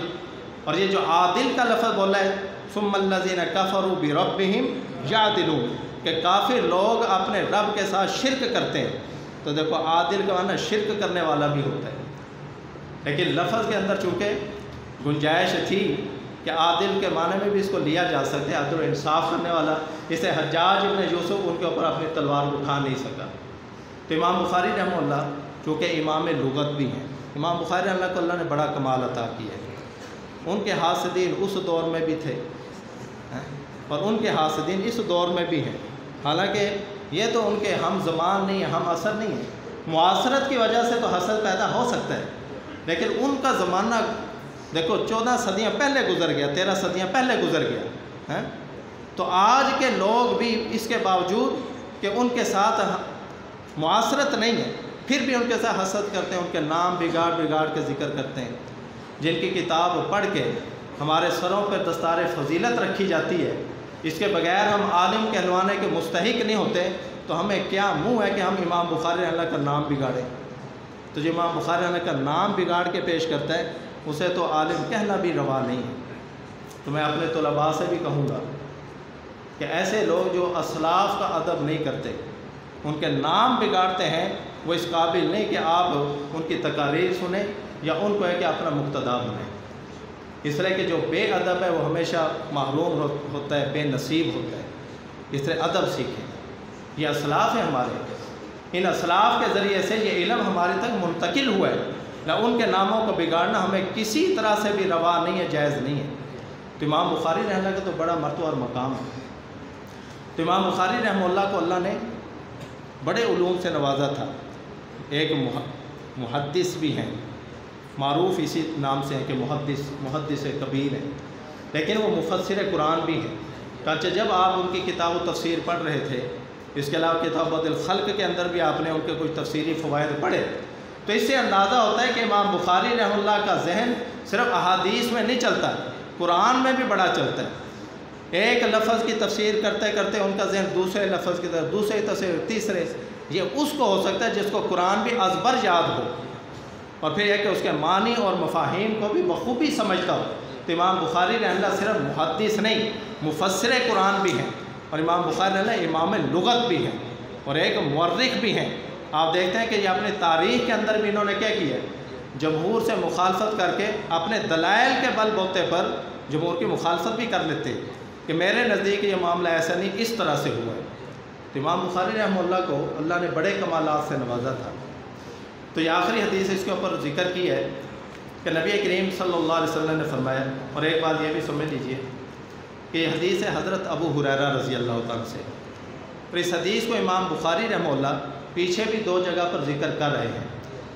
اور یہ جو عادل کا لفظ بولا ہے ثم الذین کفروا بربہم یعدلون، کہ کافر لوگ اپنے رب کے ساتھ شرک کرتے ہیں۔ تو دیکھو عادل کا معنی شرک کرنے والا بھی ہوتا ہے، لیکن لفظ کے اندر چونکہ گنجائش تھی کہ عادل کے معنی میں بھی اس کو لیا جا سکتا ہے، عدل و انصاف کرنے والا، اسے حجاج ابن یوسف ان کے اوپر اپنی تلوار اٹھا نہیں سکا۔ تو امام بخاری رحمہ اللہ چونکہ امام لغت بھی ہیں، امام بخاری رحمہ اللہ کو اللہ نے بڑا کمال عطا کیا ہے۔ ان کے حاسدین اس دور میں بھی تھے اور ان کے حاسدین اس دور میں بھی ہیں، حالانکہ یہ تو ان کے ہم زمان نہیں ہیں، ہم عصر نہیں ہیں۔ معاصرت کی وجہ سے تو حسد پیدا ہو سکتا ہے، لیکن ان کا زمانہ دیکھو 14 صدیاں پہلے گزر گیا، 13 صدیاں پہلے گزر گیا، تو آج کے لوگ بھی اس کے باوجود کہ ان کے ساتھ معاصرت نہیں ہے، پھر بھی ان کے ساتھ حسد کرتے ہیں، ان کے نام بگاڑ بگاڑ کے ذکر کرتے ہیں۔ جن کی کتاب پڑھ کے ہمارے سروں پہ دستار فضیلت رکھی جاتی ہے، اس کے بغیر ہم عالم کہلوانے کے مستحق نہیں ہوتے، تو ہمیں کیا منہ ہے کہ ہم امام بخاری رحمہ اللہ کا نام بگاڑیں؟ تو جو امام بخاری رحمہ اللہ کا نام بگاڑ کے پیش کرتا ہے اسے تو عالم کہنا بھی روا نہیں ہے۔ تو میں اپنے طلباء سے بھی کہوں گا کہ ایسے لوگ جو اسلاف کا ادب نہیں کرتے، ان کے نام بگاڑتے ہیں، وہ اس قابل نہیں کہ آپ ان کی تقاریر سنیں یا ان کو ہے کہ اپنا مقتدا بنیں۔ اس طرح کہ جو بے ادب ہے وہ ہمیشہ محروم ہوتا ہے، بے نصیب ہوتا ہے۔ اس طرح ادب سیکھیں، یہ اسلاف ہے ہمارے، ان اسلاف کے ذریعے سے یہ علم ہمارے تک منتقل ہوا ہے، نہ ان کے ناموں کو بگاڑنا ہمیں کسی طرح سے بھی روا نہیں ہے، جائز نہیں ہے۔ تو امام بخاری رحمہ اللہ کا تو بڑا مرتبہ اور مقام ہے۔ تو امام بخاری رحمہ اللہ کو اللہ نے بڑے علوم سے نوازا تھا۔ ایک محدث بھی ہیں، معروف اسی نام سے ہیں کہ محدث کبیر ہیں، لیکن وہ مفسر قرآن بھی ہیں۔ چنانچہ جب آپ ان کی کتاب و تفسیر پڑھ رہے تھے، اس کے علاوہ کتاب بدء الخلق کے اندر بھی آپ نے ان کے کچھ تفسیری فوائد پڑھے، تو اس سے اندازہ ہوتا ہے کہ امام بخاری رحمہ اللہ کا ذہن صرف احادیث میں نہیں چلتا، قرآن میں بھی بڑا چلتا ہے۔ ایک لفظ کی تفسیر کرتے کرتے ان کا ذہن دوسرے لفظ کی طرف، دوسرے تفسیر تیسرے، یہ اس کو ہو سکتا ہے جس کو قرآن بھی ازبر یاد ہو، اور پھر یہ کہ اس کے معنی اور مفاہیم کو بھی بخوبی سمجھتا ہو۔ تو امام بخاری رحمہ اللہ صرف محدث نہیں، مفسر قرآن بھی ہیں، اور امام بخاری رحمہ اللہ امام لغت بھی ہیں اور ایک مورخ بھی ہیں۔ آپ دیکھتے ہیں کہ یہ اپنی تاریخ کے اندر بھی انہوں نے کیا کیا ہے، جمہور سے مخالفت کر کے اپنے دلائل کے بل بوتے پر جمہور کی مخالفت بھی کر لیتے کہ میرے نزدیک یہ معاملہ ایسا نہیں، اس طرح سے ہوا ہے۔ تو امام بخاری رحمہ اللہ کو اللہ نے بڑے کمالات سے نوازا تھا۔ تو یہ آخری حدیث اس کے اوپر ذکر کی ہے کہ نبی کریم صلی اللہ علیہ وسلم نے فرمایا، اور ایک بات یہ بھی سمجھ لیجئے کہ یہ حدیث ہے حضرت ابو ہریرہ رضی اللہ تعالیٰ سے، اور اس حدیث کو امام بخاری رحمہ اللہ پیچھے بھی 2 جگہ پر ذکر کر رہے ہیں۔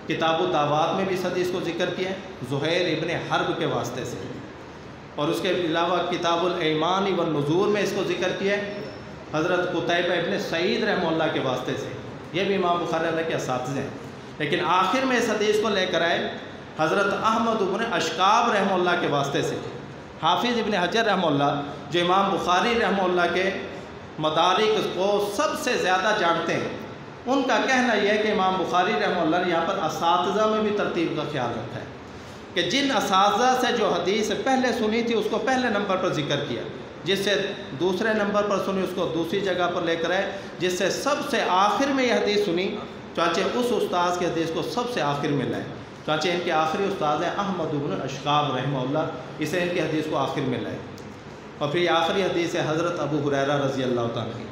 کتاب الدعوات میں بھی اس حدیث کو ذکر کیا ہے زہیر ابن حرب کے واسطے سے، اور اس کے علاوہ کتاب الایمان والنذور میں اس کو ذکر کیا ہے حضرت قتیبہ ابن سعید رحمہ اللہ کے واسطے سے، یہ بھی امام بخاری رحمہ اللہ کے اساتذہ ہیں۔ لیکن آخر میں اس حدیث کو لے کر آئے حضرت احمد ابن اشکاب رحمہ اللہ کے واسطے سے۔ حافظ ابن حجر رحمہ اللہ جو امام بخاری رحمہ اللہ کے مدارک کو سب سے زیادہ جانتے ہیں، ان کا کہنا یہ ہے کہ امام بخاری رحمہ اللہ نے یہاں پر اساتذہ میں بھی ترتیب کا خیال رکھا ہے کہ جن اساتذہ سے جو حدیث پہلے سنی تھی اس کو پہلے نمبر پر ذکر کیا، جس سے دوسرے نمبر پر سنی اس کو دوسری جگہ پر لے کر آئے، جس سے سب سے آخر میں یہ حدیث سنی چانچہ اس استاذ کے حدیث کو سب سے آخر میں لائے۔ چانچہ ان کے آخری استاذ ہیں احمد بن اشکاب رحمہ اللہ، اسے ان کی حدیث کو آخر میں لائے۔ اور پھر یہ آخری حدیث ہے حضرت ابو ہریرہ رضی اللہ تعالیٰ کی۔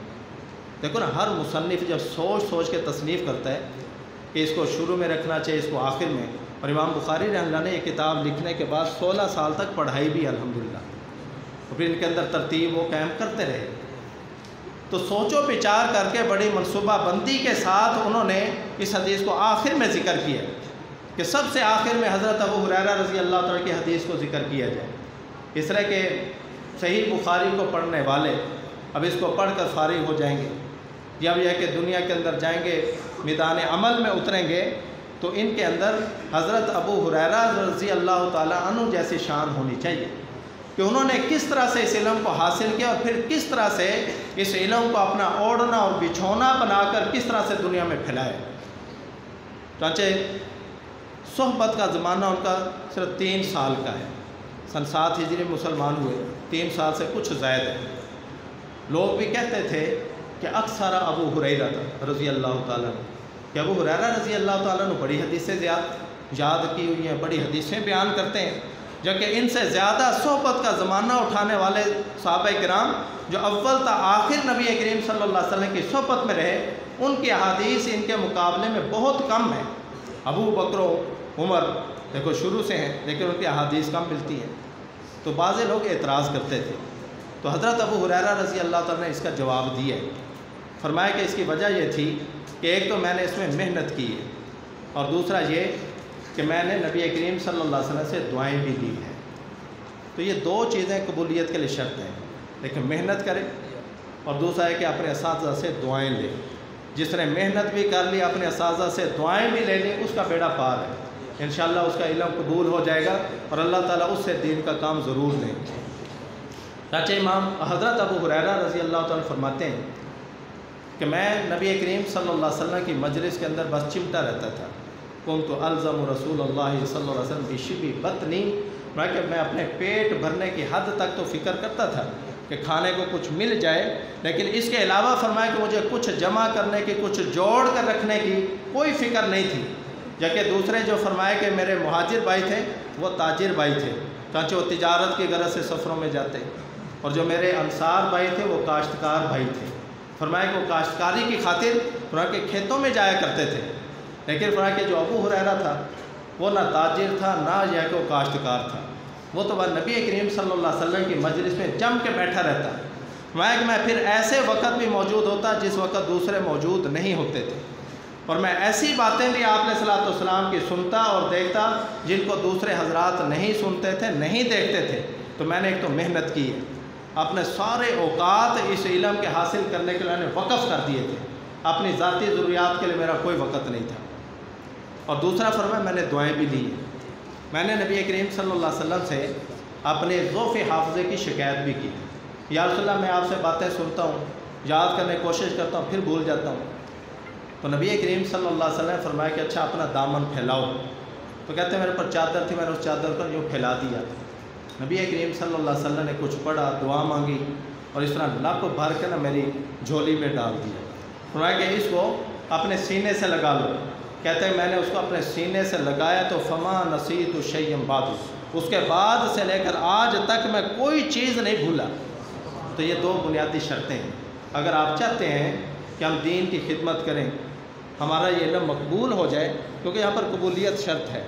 دیکھو نا، ہر مصنف جب سوچ کے تصنیف کرتا ہے کہ اس کو شروع میں رکھنا چاہیے، اس کو آخر میں، اور امام بخاری رحمہ اللہ نے یہ کتاب لکھنے کے بعد 16 سال تک پڑھائی بھی الحمدللہ، اور پھر ان کے اندر ترتیب وہ قائم کرتے رہے۔ تو سوچ و بچار کر کے بڑی منصوبہ بندی کے ساتھ انہوں نے اس حدیث کو آخر میں ذکر کیا کہ سب سے آخر میں حضرت ابو ہریرہ رضی اللہ تعالیٰ کی حدیث کو ذکر کیا جائے۔ اس طرح کہ صحیح بخاری کو پڑھنے والے اب اس کو پڑھ کر فارغ ہو جائیں گے، جب یہ کہ دنیا کے اندر جائیں گے، میدان عمل میں اتریں گے، تو تو ان کے اندر حضرت ابو ہریرہ رضی اللہ تعالیٰ عنہ جیسی شان ہونی چاہیے کہ انہوں نے کس طرح سے اس علم کو حاصل کیا اور پھر کس طرح سے اس علم کو اپنا اوڑھنا اور بچھونا بنا کر کس طرح سے دنیا میں پھیلائے۔ چنانچہ صحبت کا زمانہ ان کا صرف 3 سال کا ہے، سن 7 ہجری مسلمان ہوئے، 3 سال سے کچھ زائد ہے۔ لوگ بھی کہتے تھے کہ اکثر ابو ہریرہ رضی اللہ تعالیٰ عنہ، کہ ابو ہریرہ رضی اللہ تعالیٰ عنہ بڑی حدیثیں یاد کی ہوئی ہیں، بڑی حدیثیں بیان کرتے ہیں، جبکہ ان سے زیادہ صحبت کا زمانہ اٹھانے والے صحابہ کرام جو اول تا آخر نبی کریم صلی اللہ علیہ وسلم کی صحبت میں رہے، ان کی احادیث ان کے مقابلے میں بہت کم ہیں۔ ابو بکر و عمر دیکھو شروع سے ہیں لیکن ان کی احادیث کم ملتی ہیں، تو بعض لوگ اعتراض کرتے تھے۔ تو حضرت ابو ہریرہ رضی اللہ تعالیٰ نے اس کا جواب دیا ہے، فرمایا کہ اس کی وجہ یہ تھی کہ ایک تو میں نے اس میں محنت کی ہے، اور دوسرا یہ کہ میں نے نبی کریم صلی اللہ علیہ وسلم سے دعائیں بھی لی ہیں۔ تو یہ 2 چیزیں قبولیت کے لیے شرط ہیں، لیکن محنت کرے، اور دوسرا ہے کہ اپنے اساتذہ سے دعائیں لے۔ جس نے محنت بھی کر لی، اپنے اساتذہ سے دعائیں بھی لے لی، اس کا بیڑا پار ہے، انشاءاللہ اس کا علم قبول ہو جائے گا اور اللہ تعالیٰ اس سے دین کا کام ضرور لیں گے۔ چنانچہ امام حضرت ابو ہریرہ رضی اللہ تعالیٰ فرماتے ہیں کہ میں نبی کریم صلی اللہ علیہ وسلم کی مجلس کے اندر بس چمٹا رہتا تھا، کنت الزم رسول اللہ صلی اللہ علیہ وسلم بشبی بطنی، میں اپنے پیٹ بھرنے کی حد تک تو فکر کرتا تھا کہ کھانے کو کچھ مل جائے، لیکن اس کے علاوہ فرمایا کہ مجھے کچھ جمع کرنے کی، کچھ جوڑ کر رکھنے کی کوئی فکر نہیں تھی۔ جبکہ دوسرے جو فرمایا کہ میرے مہاجر بھائی تھے وہ تاجر بھائی تھے، چنانچہ وہ تجارت کی غرض سے سفروں میں جاتے، اور جو میرے انصار بھائی تھے وہ کاشتکار بھائی تھے۔ فرمایا کہ وہ کاشتکاری کی خاطر فرمایا کہ کھیتوں میں جایا کرتے تھے، لیکن فرمایا کہ جو ابو ہریرہ تھا وہ نہ تاجر تھا نہ یہ کہ وہ کاشتکار تھا، وہ تو بس نبی کریم صلی اللہ علیہ وسلم کی مجلس میں جم کے بیٹھا رہتا۔ فرمایا کہ میں پھر ایسے وقت بھی موجود ہوتا جس وقت دوسرے موجود نہیں ہوتے تھے، اور میں ایسی باتیں بھی آپ علیہ الصلوۃ والسلام کی سنتا اور دیکھتا جن کو دوسرے حضرات نہیں سنتے تھے، نہیں دیکھتے تھے۔ تو میں نے ایک تو محنت کی ہے، اپنے سارے اوقات اس علم کے حاصل کرنے کے لیے وقف کر دیے تھے، اپنی ذاتی ضروریات کے لیے میرا کوئی وقت نہیں تھا۔ اور دوسرا فرمایا میں نے دعائیں بھی لی ہیں، میں نے نبی کریم صلی اللہ علیہ وسلم سے اپنے ضعف حافظے کی شکایت بھی کی، یا رسول اللہ میں آپ سے باتیں سنتا ہوں، یاد کرنے کی کوشش کرتا ہوں، پھر بھول جاتا ہوں۔ تو نبی کریم صلی اللہ علیہ وسلم نے فرمایا کہ اچھا اپنا دامن پھیلاؤ۔ تو کہتے ہیں میرے پر چادر تھی، میں نے اس چادر پر یوں پھیلا دیا۔ نبی کریم صلی اللہ علیہ وسلم نے کچھ پڑھا، دعا مانگی، اور اس طرح لپ بھر کے میری جھولی میں ڈال دیا۔ فرمایا کہ اس کو اپنے سینے سے لگا لو۔ کہتے ہیں میں نے اس کو اپنے سینے سے لگایا تو فما نسیت شیئا بعد، اس کے بعد سے لے کر آج تک میں کوئی چیز نہیں بھولا۔ تو یہ 2 بنیادی شرطیں ہیں، اگر آپ چاہتے ہیں کہ ہم دین کی خدمت کریں، ہمارا یہ علم مقبول ہو جائے، کیونکہ یہاں پر قبولیت شرط ہے،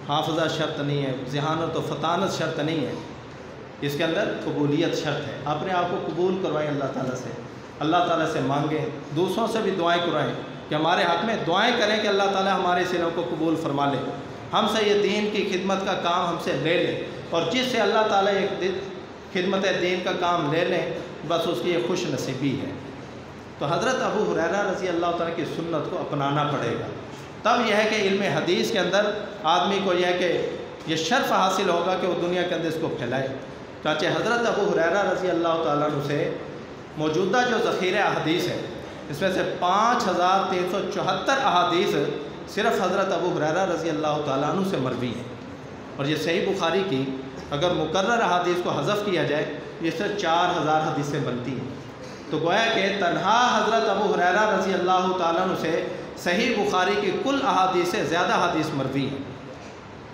حافظہ شرط نہیں ہے، ذہانت و فطانت شرط نہیں ہے، اس کے اندر قبولیت شرط ہے۔ اپنے آپ کو قبول کروائیں اللہ تعالیٰ سے، اللہ تعالیٰ سے مانگیں، دوسروں سے بھی دعائیں کرائیں کہ ہمارے حق میں دعائیں کریں کہ اللہ تعالیٰ ہمارے اس علم کو قبول فرما لے، ہم سے یہ دین کی خدمت کا کام ہم سے لے لے، اور جس سے اللہ تعالیٰ ایک خدمت دین کا کام لے لیں بس اس کی یہ خوش نصیبی ہے۔ تو حضرت ابو ہریرہ رضی اللہ تعالیٰ کی سنت کو اپنانا پڑے گا، تب یہ ہے کہ علم حدیث کے اندر آدمی کو یہ ہے کہ یہ شرف حاصل ہوگا کہ وہ دنیا کے اندر اس کو پھیلائے۔ چنانچہ حضرت ابو ہریرہ رضی اللہ تعالیٰ عنہ سے موجودہ جو ذخیرہ احادیث ہے، اس میں سے 5374 احادیث صرف حضرت ابو ہریرہ رضی اللہ تعالیٰ عنہ سے مروی ہیں، اور یہ صحیح بخاری کی اگر مقرر احادیث کو حذف کیا جائے یہ صرف 4000 حدیثیں بنتی ہیں۔ تو گویا کہ تنہا حضرت ابو ہریرہ رضی اللہ تعالیٰ عنہ سے صحیح بخاری کی کل احادیث سے زیادہ حدیث مروی ہیں۔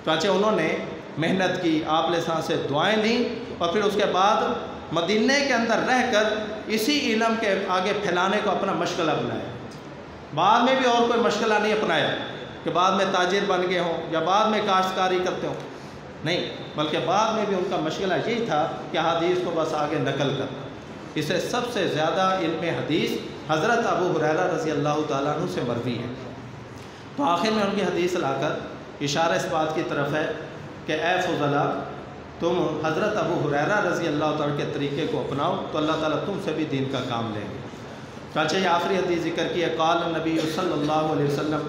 چنانچہ انہوں نے محنت کی، آپ علیہ السلام سے دعائیں لیں، اور پھر اس کے بعد مدینہ کے اندر رہ کر اسی علم کے آگے پھیلانے کو اپنا مشغلہ بنایا۔ بعد میں بھی اور کوئی مشغلہ نہیں اپنایا کہ بعد میں تاجر بن گئے ہوں یا بعد میں کاشتکاری کرتے ہوں، نہیں، بلکہ بعد میں بھی ان کا مشغلہ یہی تھا کہ حدیث کو بس آگے نقل کرنا۔ اسے سب سے زیادہ علم حدیث حضرت ابو ہریرہ رضی اللہ تعالیٰ عنہ سے مروی ہے۔ تو آخر میں ان کی حدیث لا کر اشارہ اس بات کی طرف ہے کہ اے فضلاء، تم حضرت ابو ہریرہ رضی اللہ تعالیٰ کے طریقے کو اپناؤ تو اللہ تعالیٰ تم سے بھی دین کا کام لیں گے۔ چنانچہ یہ آخری حدیث ذکر کی ہے، قال نبی صلی اللہ علیہ وسلم،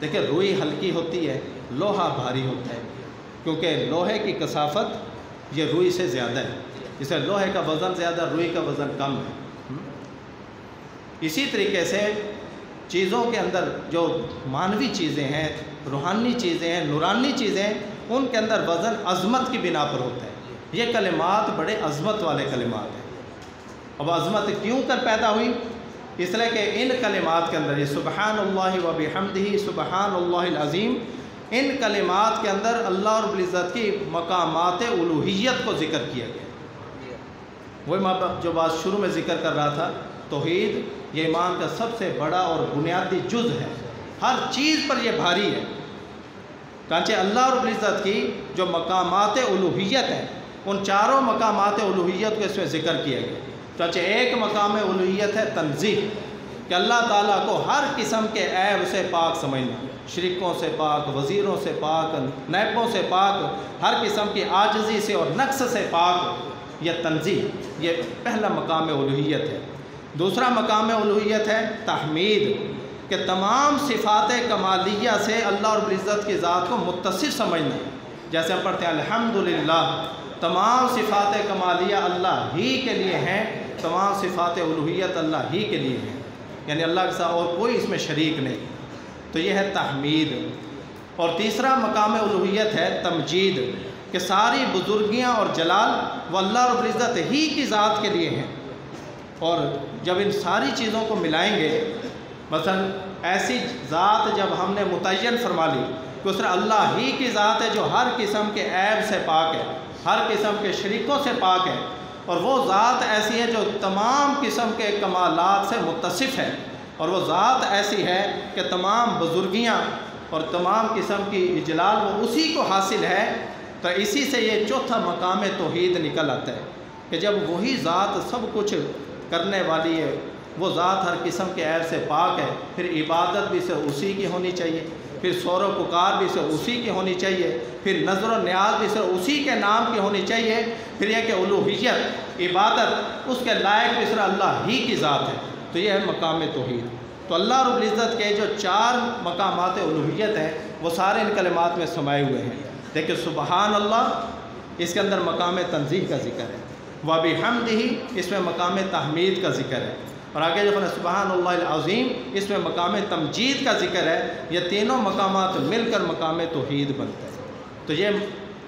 دیکھیں روئی ہلکی ہوتی ہے، لوہا بھاری ہوتا ہے، کیونکہ لوہے کی کثافت یہ روئی سے زیادہ ہے، اس لیے لوہے کا وزن زیادہ، روئی کا وزن کم ہے۔ اسی طریقے سے چیزوں کے اندر جو معنوی چیزیں ہیں، روحانی چیزیں ہیں، نورانی چیزیں ہیں، ان کے اندر وزن عظمت کی بنا پر ہوتا ہے۔ یہ کلمات بڑے عظمت والے کلمات ہیں۔ اب عظمت کیوں کر پیدا ہوئی؟ اس لیے کہ ان کلمات کے اندر یہ سبحان اللہ و بحمدہ سبحان اللہ العظیم، ان کلمات کے اندر اللہ رب العزت کی مقامات الوہیت کو ذکر کیا گیا۔ وہی میں جو بات شروع میں ذکر کر رہا تھا، توحید یہ ایمان کا سب سے بڑا اور بنیادی جز ہے، ہر چیز پر یہ بھاری ہے۔ چنانچہ اللہ رب العزت کی جو مقامات الوہیت ہیں، ان چاروں مقامات الوہیت کو اس میں ذکر کیا گیا۔ چنانچہ ایک مقام الوہیت ہے تنزیہ، کہ اللہ تعالیٰ کو ہر قسم کے عیب سے پاک سمجھنا، شرکوں سے پاک، وزیروں سے پاک، نیبوں سے پاک، ہر قسم کی عاجزی سے اور نقص سے پاک، یہ تنزیہ، یہ پہلا مقام الوہیت ہے۔ دوسرا مقام الوہیت ہے تحمید، کہ تمام صفات کمالیہ سے اللہ رب العزت کی ذات کو متصف سمجھنا، جیسے ہم پڑھتے ہیں الحمدللہ، تمام صفات کمالیہ اللہ ہی کے لیے ہیں، تمام صفات الوہیت اللہ ہی کے لیے ہیں، یعنی اللہ کے ساتھ اور کوئی اس میں شریک نہیں۔ تو یہ ہے تحمید۔ اور تیسرا مقام الوہیت ہے تمجید، کہ ساری بزرگیاں اور جلال وہ اللہ رب العزت ہی کی ذات کے لیے ہیں۔ اور جب ان ساری چیزوں کو ملائیں گے، مثلا ایسی ذات جب ہم نے متعین فرما لی کہ اس طرح اللہ ہی کی ذات ہے جو ہر قسم کے عیب سے پاک ہے، ہر قسم کے شریکوں سے پاک ہے، اور وہ ذات ایسی ہے جو تمام قسم کے کمالات سے متصف ہے، اور وہ ذات ایسی ہے کہ تمام بزرگیاں اور تمام قسم کی اجلال وہ اسی کو حاصل ہے۔ تو اسی سے یہ چوتھا مقام توحید نکل آتا ہے، کہ جب وہی ذات سب کچھ کرنے والی ہے، وہ ذات ہر قسم کے عیب سے پاک ہے، پھر عبادت بھی صرف اسی کی ہونی چاہیے، پھر سور و پکار بھی صرف اسی کی ہونی چاہیے، پھر نظر و نیاز بھی صرف اسی کے نام کی ہونی چاہیے، پھر یہ کہ الوہیت عبادت اس کے لائق بھی صرف اللہ ہی کی ذات ہے۔ تو یہ ہے مقام توحید۔ تو اللہ رب العزت کے جو چار مقامات الوہیت ہیں وہ سارے ان کلمات میں سمائے ہوئے ہیں۔ دیکھیں سبحان اللہ، اس کے اندر مقام تنزیہ کا ذکر ہے، وَبِحَمْدِهِ اس میں مقام تحمید کا ذکر ہے، اور آگے جو سبحان اللہ العظیم اس میں مقام تمجید کا ذکر ہے۔ یہ تینوں مقامات مل کر مقام توحید بنتا ہے۔ تو یہ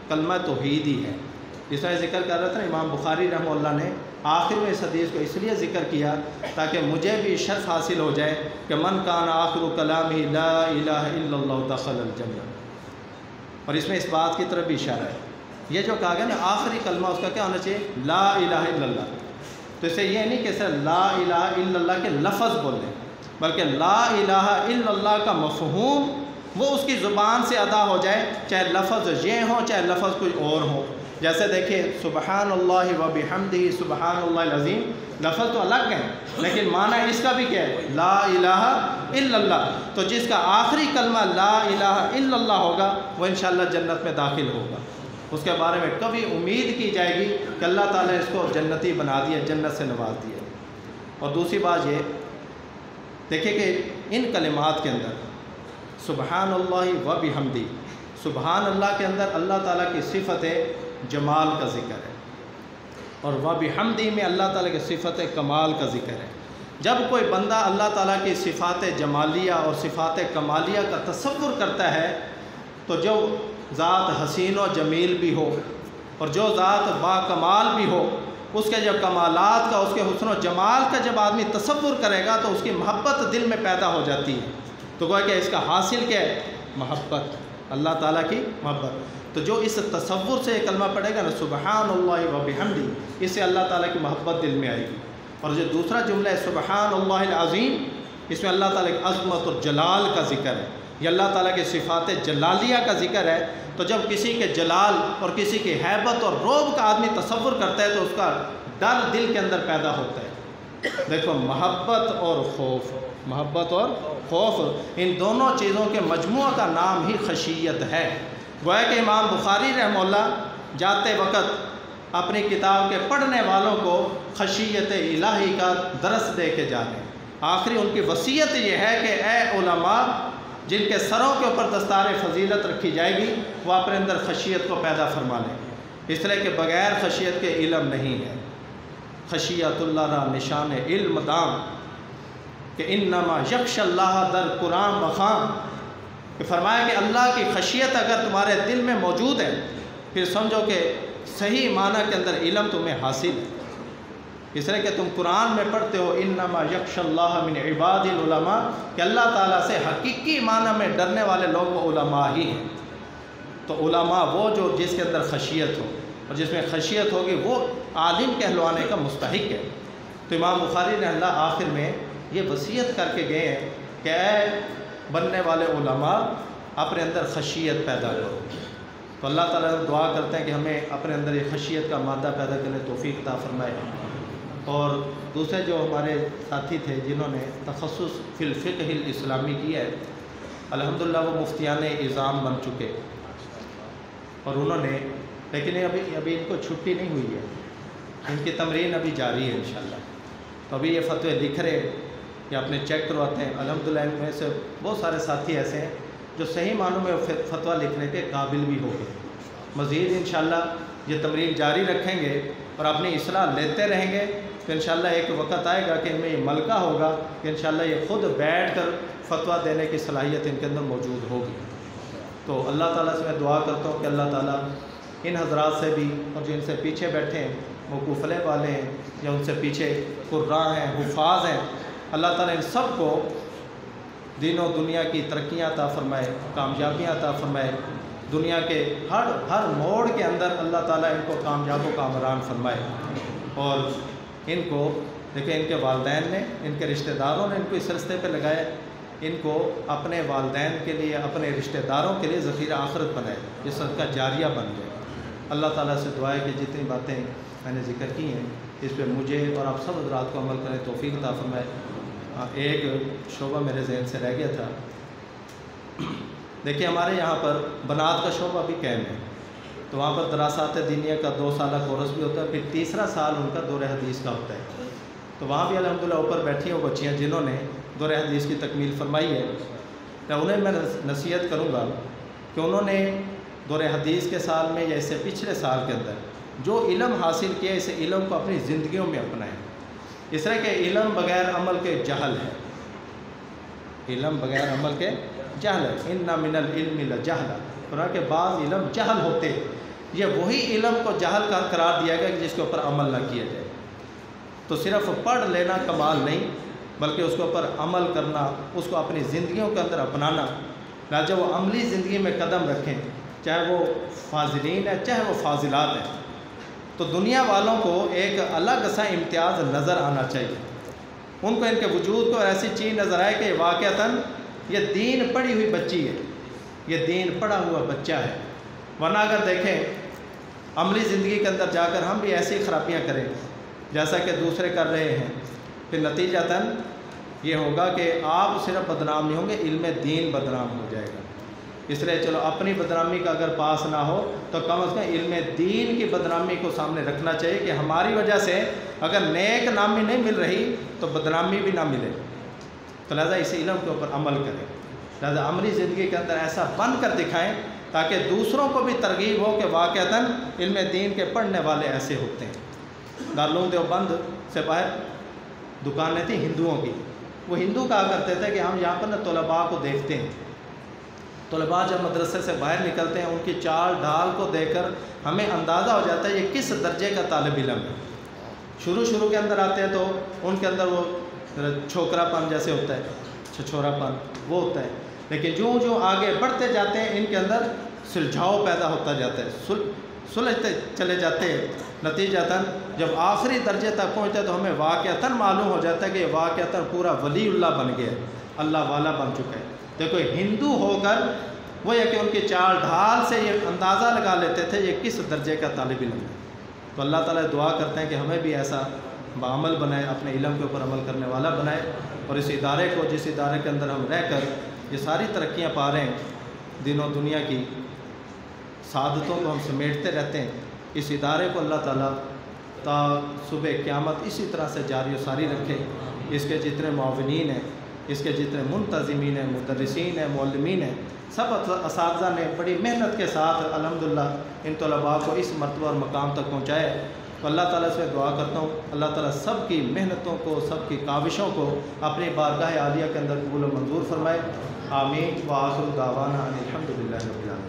کلمہ توحید ہی ہے۔ جس میں ذکر کر رہا تھا امام بخاری رحمہ اللہ نے آخر میں اس حدیث کو اس لیے ذکر کیا تاکہ مجھے بھی شرف حاصل ہو جائے کہ من کان آخر کلامہ لا الہ الا اللہ دخل الجنہ، اور اس میں اس بات کی طرف بھی اشارہ ہے۔ یہ جو کہا گیا نا آخری کلمہ اس کا کیا ہونا چاہیے؟ لا الہ الا اللہ۔ تو اسے یہ نہیں کہ صرف لا الہ الا اللہ کے لفظ بولیں، بلکہ لا الہ الا اللہ کا مفہوم وہ اس کی زبان سے ادا ہو جائے، چاہے لفظ یہ ہو چاہے لفظ کوئی اور ہو۔ جیسے دیکھیں سبحان اللہ و بحمدہ سبحان اللہ العظیم، لفظ تو الگ ہیں لیکن معنی اس کا بھی کیا ہے؟ لا الہ الا اللہ۔ تو جس کا آخری کلمہ لا الہ الا اللہ ہوگا وہ انشاءاللہ جنت میں داخل ہوگا۔ اس کے بارے میں کبھی امید کی جائے گی کہ اللہ تعالیٰ اس کو جنتی بنا دیا، جنت سے نواز دیا۔ اور دوسری بات یہ دیکھیں کہ ان کلمات کے اندر سبحان اللہ و بحمدہ، سبحان اللہ کے اندر اللہ تعالیٰ کی صفت جمال کا ذکر ہے، اور و بحمدہ میں اللہ تعالیٰ کی صفت کمال کا ذکر ہے۔ جب کوئی بندہ اللہ تعالیٰ کی صفات جمالیہ اور صفات کمالیہ کا تصور کرتا ہے تو جو ذات حسین و جمیل بھی ہو اور جو ذات با کمال بھی ہو، اس کے جب کمالات کا، اس کے حسن و جمال کا جب آدمی تصور کرے گا تو اس کی محبت دل میں پیدا ہو جاتی ہے۔ تو گویا کہ اس کا حاصل کیا ہے؟ محبت، اللہ تعالیٰ کی محبت۔ تو جو اس تصور سے یہ کلمہ پڑھے گا نا سبحان اللہ و بحمدہ، اس سے اللہ تعالیٰ کی محبت دل میں آئے گی۔ اور جو دوسرا جملہ ہے سبحان اللہ العظیم، اس میں اللہ تعالیٰ کی عظمت اور جلال کا ذکر ہے، یہ اللہ تعالیٰ کی صفات جلالیہ کا ذکر ہے۔ تو جب کسی کے جلال اور کسی کی ہیبت اور رعب کا آدمی تصور کرتا ہے تو اس کا ڈر دل کے اندر پیدا ہوتا ہے۔ دیکھو محبت اور خوف، محبت اور خوف ان دونوں چیزوں کے مجموعہ کا نام ہی خشیت ہے۔ گویا کہ امام بخاری رحمہ اللہ جاتے وقت اپنی کتاب کے پڑھنے والوں کو خشیت الہی کا درس دے کے جا رہے ہیں۔ آخری ان کی وصیت یہ ہے کہ اے علماء، جن کے سروں کے اوپر دستار فضیلت رکھی جائے گی وہ اپنے اندر خشیت کو پیدا فرما لیں، اس لیے کہ بغیر خشیت کے علم نہیں ہے۔ خشیت اللہ را نشان علم دام کہ انما یخش اللہ در قرآن بخام، کہ فرمایا کہ اللہ کی خشیت اگر تمہارے دل میں موجود ہے پھر سمجھو کہ صحیح معنی کے اندر علم تمہیں حاصل ہے، اس لیے کہ تم قرآن میں پڑھتے ہو انما یخش اللہ من عباد العلماء، کہ اللہ تعالیٰ سے حقیقی معنی میں ڈرنے والے لوگ وہ علماء ہی ہیں۔ تو علماء وہ جو جس کے اندر خشیت ہو، اور جس میں خشیت ہوگی وہ عالم کہلوانے کا مستحق ہے۔ تو امام بخاری نے اللہ آخر میں یہ وصیت کر کے گئے ہیں کہ اے بننے والے علماء اپنے اندر خشیت پیدا کرو۔ تو اللہ تعالیٰ دعا کرتے ہیں کہ ہمیں اپنے اندر یہ خشیت کا مادہ پیدا کرنے توفیق عطا فرمائے۔ اور دوسرے جو ہمارے ساتھی تھے جنہوں نے تخصص فی الفقہ الاسلامی کیا ہے، الحمدللہ وہ مفتیان اعظام بن چکے، اور انہوں نے لیکن ابھی ان کو چھٹی نہیں ہوئی ہے، ان کی تمرین ابھی جاری ہے انشاءاللہ۔ تو ابھی یہ فتوے لکھ رہے ہیں یا اپنے چیک کرواتے ہیں۔ الحمدللہ ان میں سے بہت سارے ساتھی ایسے ہیں جو صحیح معنوں میں فتویٰ لکھنے کے قابل بھی ہو گئے۔ مزید انشاءاللہ یہ تمرین جاری رکھیں گے اور اپنی اصلاح لیتے رہیں گے تو انشاءاللہ ایک وقت آئے گا کہ ان میں یہ ملکہ ہوگا کہ انشاءاللہ یہ خود بیٹھ کر فتویٰ دینے کی صلاحیت ان کے اندر موجود ہوگی۔ تو اللہ تعالیٰ سے میں دعا کرتا ہوں کہ اللہ تعالیٰ ان حضرات سے بھی، اور جو ان سے پیچھے بیٹھے ہیں موقوف علیہ والے ہیں یا ان سے پیچھے قراء ہیں، حفاظ ہیں، اللہ تعالیٰ ان سب کو دین و دنیا کی ترقیاں عطا فرمائے، کامیابیاں عطا فرمائے، دنیا کے ہر موڑ کے اندر اللہ تعالیٰ ان کو کامیاب و کامران فرمائے۔ اور ان کو دیکھیں ان کے والدین نے، ان کے رشتہ داروں نے ان کو اس رستے پہ لگایا، ان کو اپنے والدین کے لیے، اپنے رشتہ داروں کے لیے ذخیرہ آخرت بنائے، یہ صدقہ جاریہ بن جائے۔ اللہ تعالیٰ سے دعا ہے کہ جتنی باتیں میں نے ذکر کی ہیں اس پہ مجھے اور آپ سب حضرات کو عمل کریں توفیق عطا فرمائے۔ ایک شعبہ میرے ذہن سے رہ گیا تھا، دیکھیں ہمارے یہاں پر بنات کا شعبہ بھی قائم ہے، تو وہاں پر دراسات دینیہ کا 2 سالہ کورس بھی ہوتا ہے، پھر تیسرا سال ان کا دور حدیث کا ہوتا ہے۔ تو وہاں بھی الحمدللہ اوپر بیٹھی ہیں وہ بچیاں جنہوں نے دور حدیث کی تکمیل فرمائی ہے، تو انہیں میں نصیحت کروں گا کہ انہوں نے دور حدیث کے سال میں یا اس سے پچھلے سال کے اندر جو علم حاصل کیا اس علم کو اپنی زندگیوں میں اپنائیں۔ اس طرح کہ علم بغیر عمل کے جہل ہے، علم بغیر عمل کے جہل ہے۔ ان من العلم لجہلا، قرآن کے بعض علم جہل ہوتے، یہ وہی علم کو جہل کا قرار دیا گیا کہ جس کے اوپر عمل نہ کیا جائے۔ تو صرف پڑھ لینا کمال نہیں، بلکہ اس کے اوپر عمل کرنا، اس کو اپنی زندگیوں کے اندر اپنانا، لہٰذا وہ عملی زندگی میں قدم رکھیں، چاہے وہ فاضلین ہیں چاہے وہ فاضلات ہیں۔ تو دنیا والوں کو ایک الگ سا امتیاز نظر آنا چاہیے، ان کو ان کے وجود کو ایسی چیز نظر آئے کہ واقعتاً یہ دین پڑھی ہوئی بچی ہے، یہ دین پڑھا ہوا بچہ ہے۔ ورنہ اگر دیکھیں عملی زندگی کے اندر جا کر ہم بھی ایسی خرابیاں کریں جیسا کہ دوسرے کر رہے ہیں، پھر نتیجتاً یہ ہوگا کہ آپ صرف بدنام نہیں ہوں گے، علم دین بدنام ہو جائے گا۔ اس لیے چلو اپنی بدنامی کا اگر پاس نہ ہو تو کم از کم علم دین کی بدنامی کو سامنے رکھنا چاہیے کہ ہماری وجہ سے اگر نیک نامی نہیں مل رہی تو بدنامی بھی نہ ملے، تو لہذا اس علم کے اوپر عمل کریں، لہذا عملی زندگی کے اندر ایسا بن کر دکھائیں تاکہ دوسروں کو بھی ترغیب ہو کہ واقعتاً علم دین کے پڑھنے والے ایسے ہوتے ہیں۔ دارالعلوم دیوبند سے باہر دکانیں تھیں ہندوؤں کی، وہ ہندو کہا کرتے تھے کہ ہم یہاں پر طلباء کو دیکھتے ہیں، طلباء جب مدرسے سے باہر نکلتے ہیں ان کی چال ڈھال کو دیکھ کر ہمیں اندازہ ہو جاتا ہے یہ کس درجے کا طالب علم ہے۔ شروع کے اندر آتے ہیں تو ان کے اندر وہ چھوکرا پن جیسے ہوتا ہے، چھچورا پن وہ ہوتا ہے، لیکن جو آگے بڑھتے جاتے ہیں ان کے اندر سلجھاؤ پیدا ہوتا جاتا ہے، سلجھتے چلے جاتے ہیں، نتیجتاً جب آخری درجے تک پہنچتے ہیں تو ہمیں واقعتاً معلوم ہو جاتا ہے کہ واقعتاً پورا ولی اللہ بن گیا، اللہ والا بن چکا ہے۔ دیکھو ہندو ہو کر وہ یہ کہ ان کی چال ڈھال سے یہ اندازہ لگا لیتے تھے یہ کس درجے کا طالب علم ہے۔ تو اللہ تعالیٰ دعا کرتے ہیں کہ ہمیں بھی ایسا بعمل بنائے، اپنے علم کے اوپر عمل کرنے والا بنائے، اور اس ادارے کو جس ادارے کے اندر ہم رہ کر یہ ساری ترقیاں پا رہے ہیں، دین و دنیا کی سعادتوں کو ہم سمیٹتے رہتے ہیں، اس ادارے کو اللہ تعالیٰ تا صبح قیامت اسی طرح سے جاری و ساری رکھے، اس کے جتنے معاونین ہیں اس کے جتنے منتظمین ہیں، مدرسین ہیں، معلمین ہیں، سب اساتذہ نے بڑی محنت کے ساتھ الحمدللہ ان طلباء کو اس مرتبہ اور مقام تک پہنچایا ہے۔ تو اللہ تعالیٰ سے دعا کرتا ہوں اللہ تعالیٰ سب کی محنتوں کو، سب کی کاوشوں کو اپنی بارگاہ عالیہ کے اندر قبول و منظور فرمائے۔ آمین۔ وآخر دعوانا ان الحمد للہ رب العالمین۔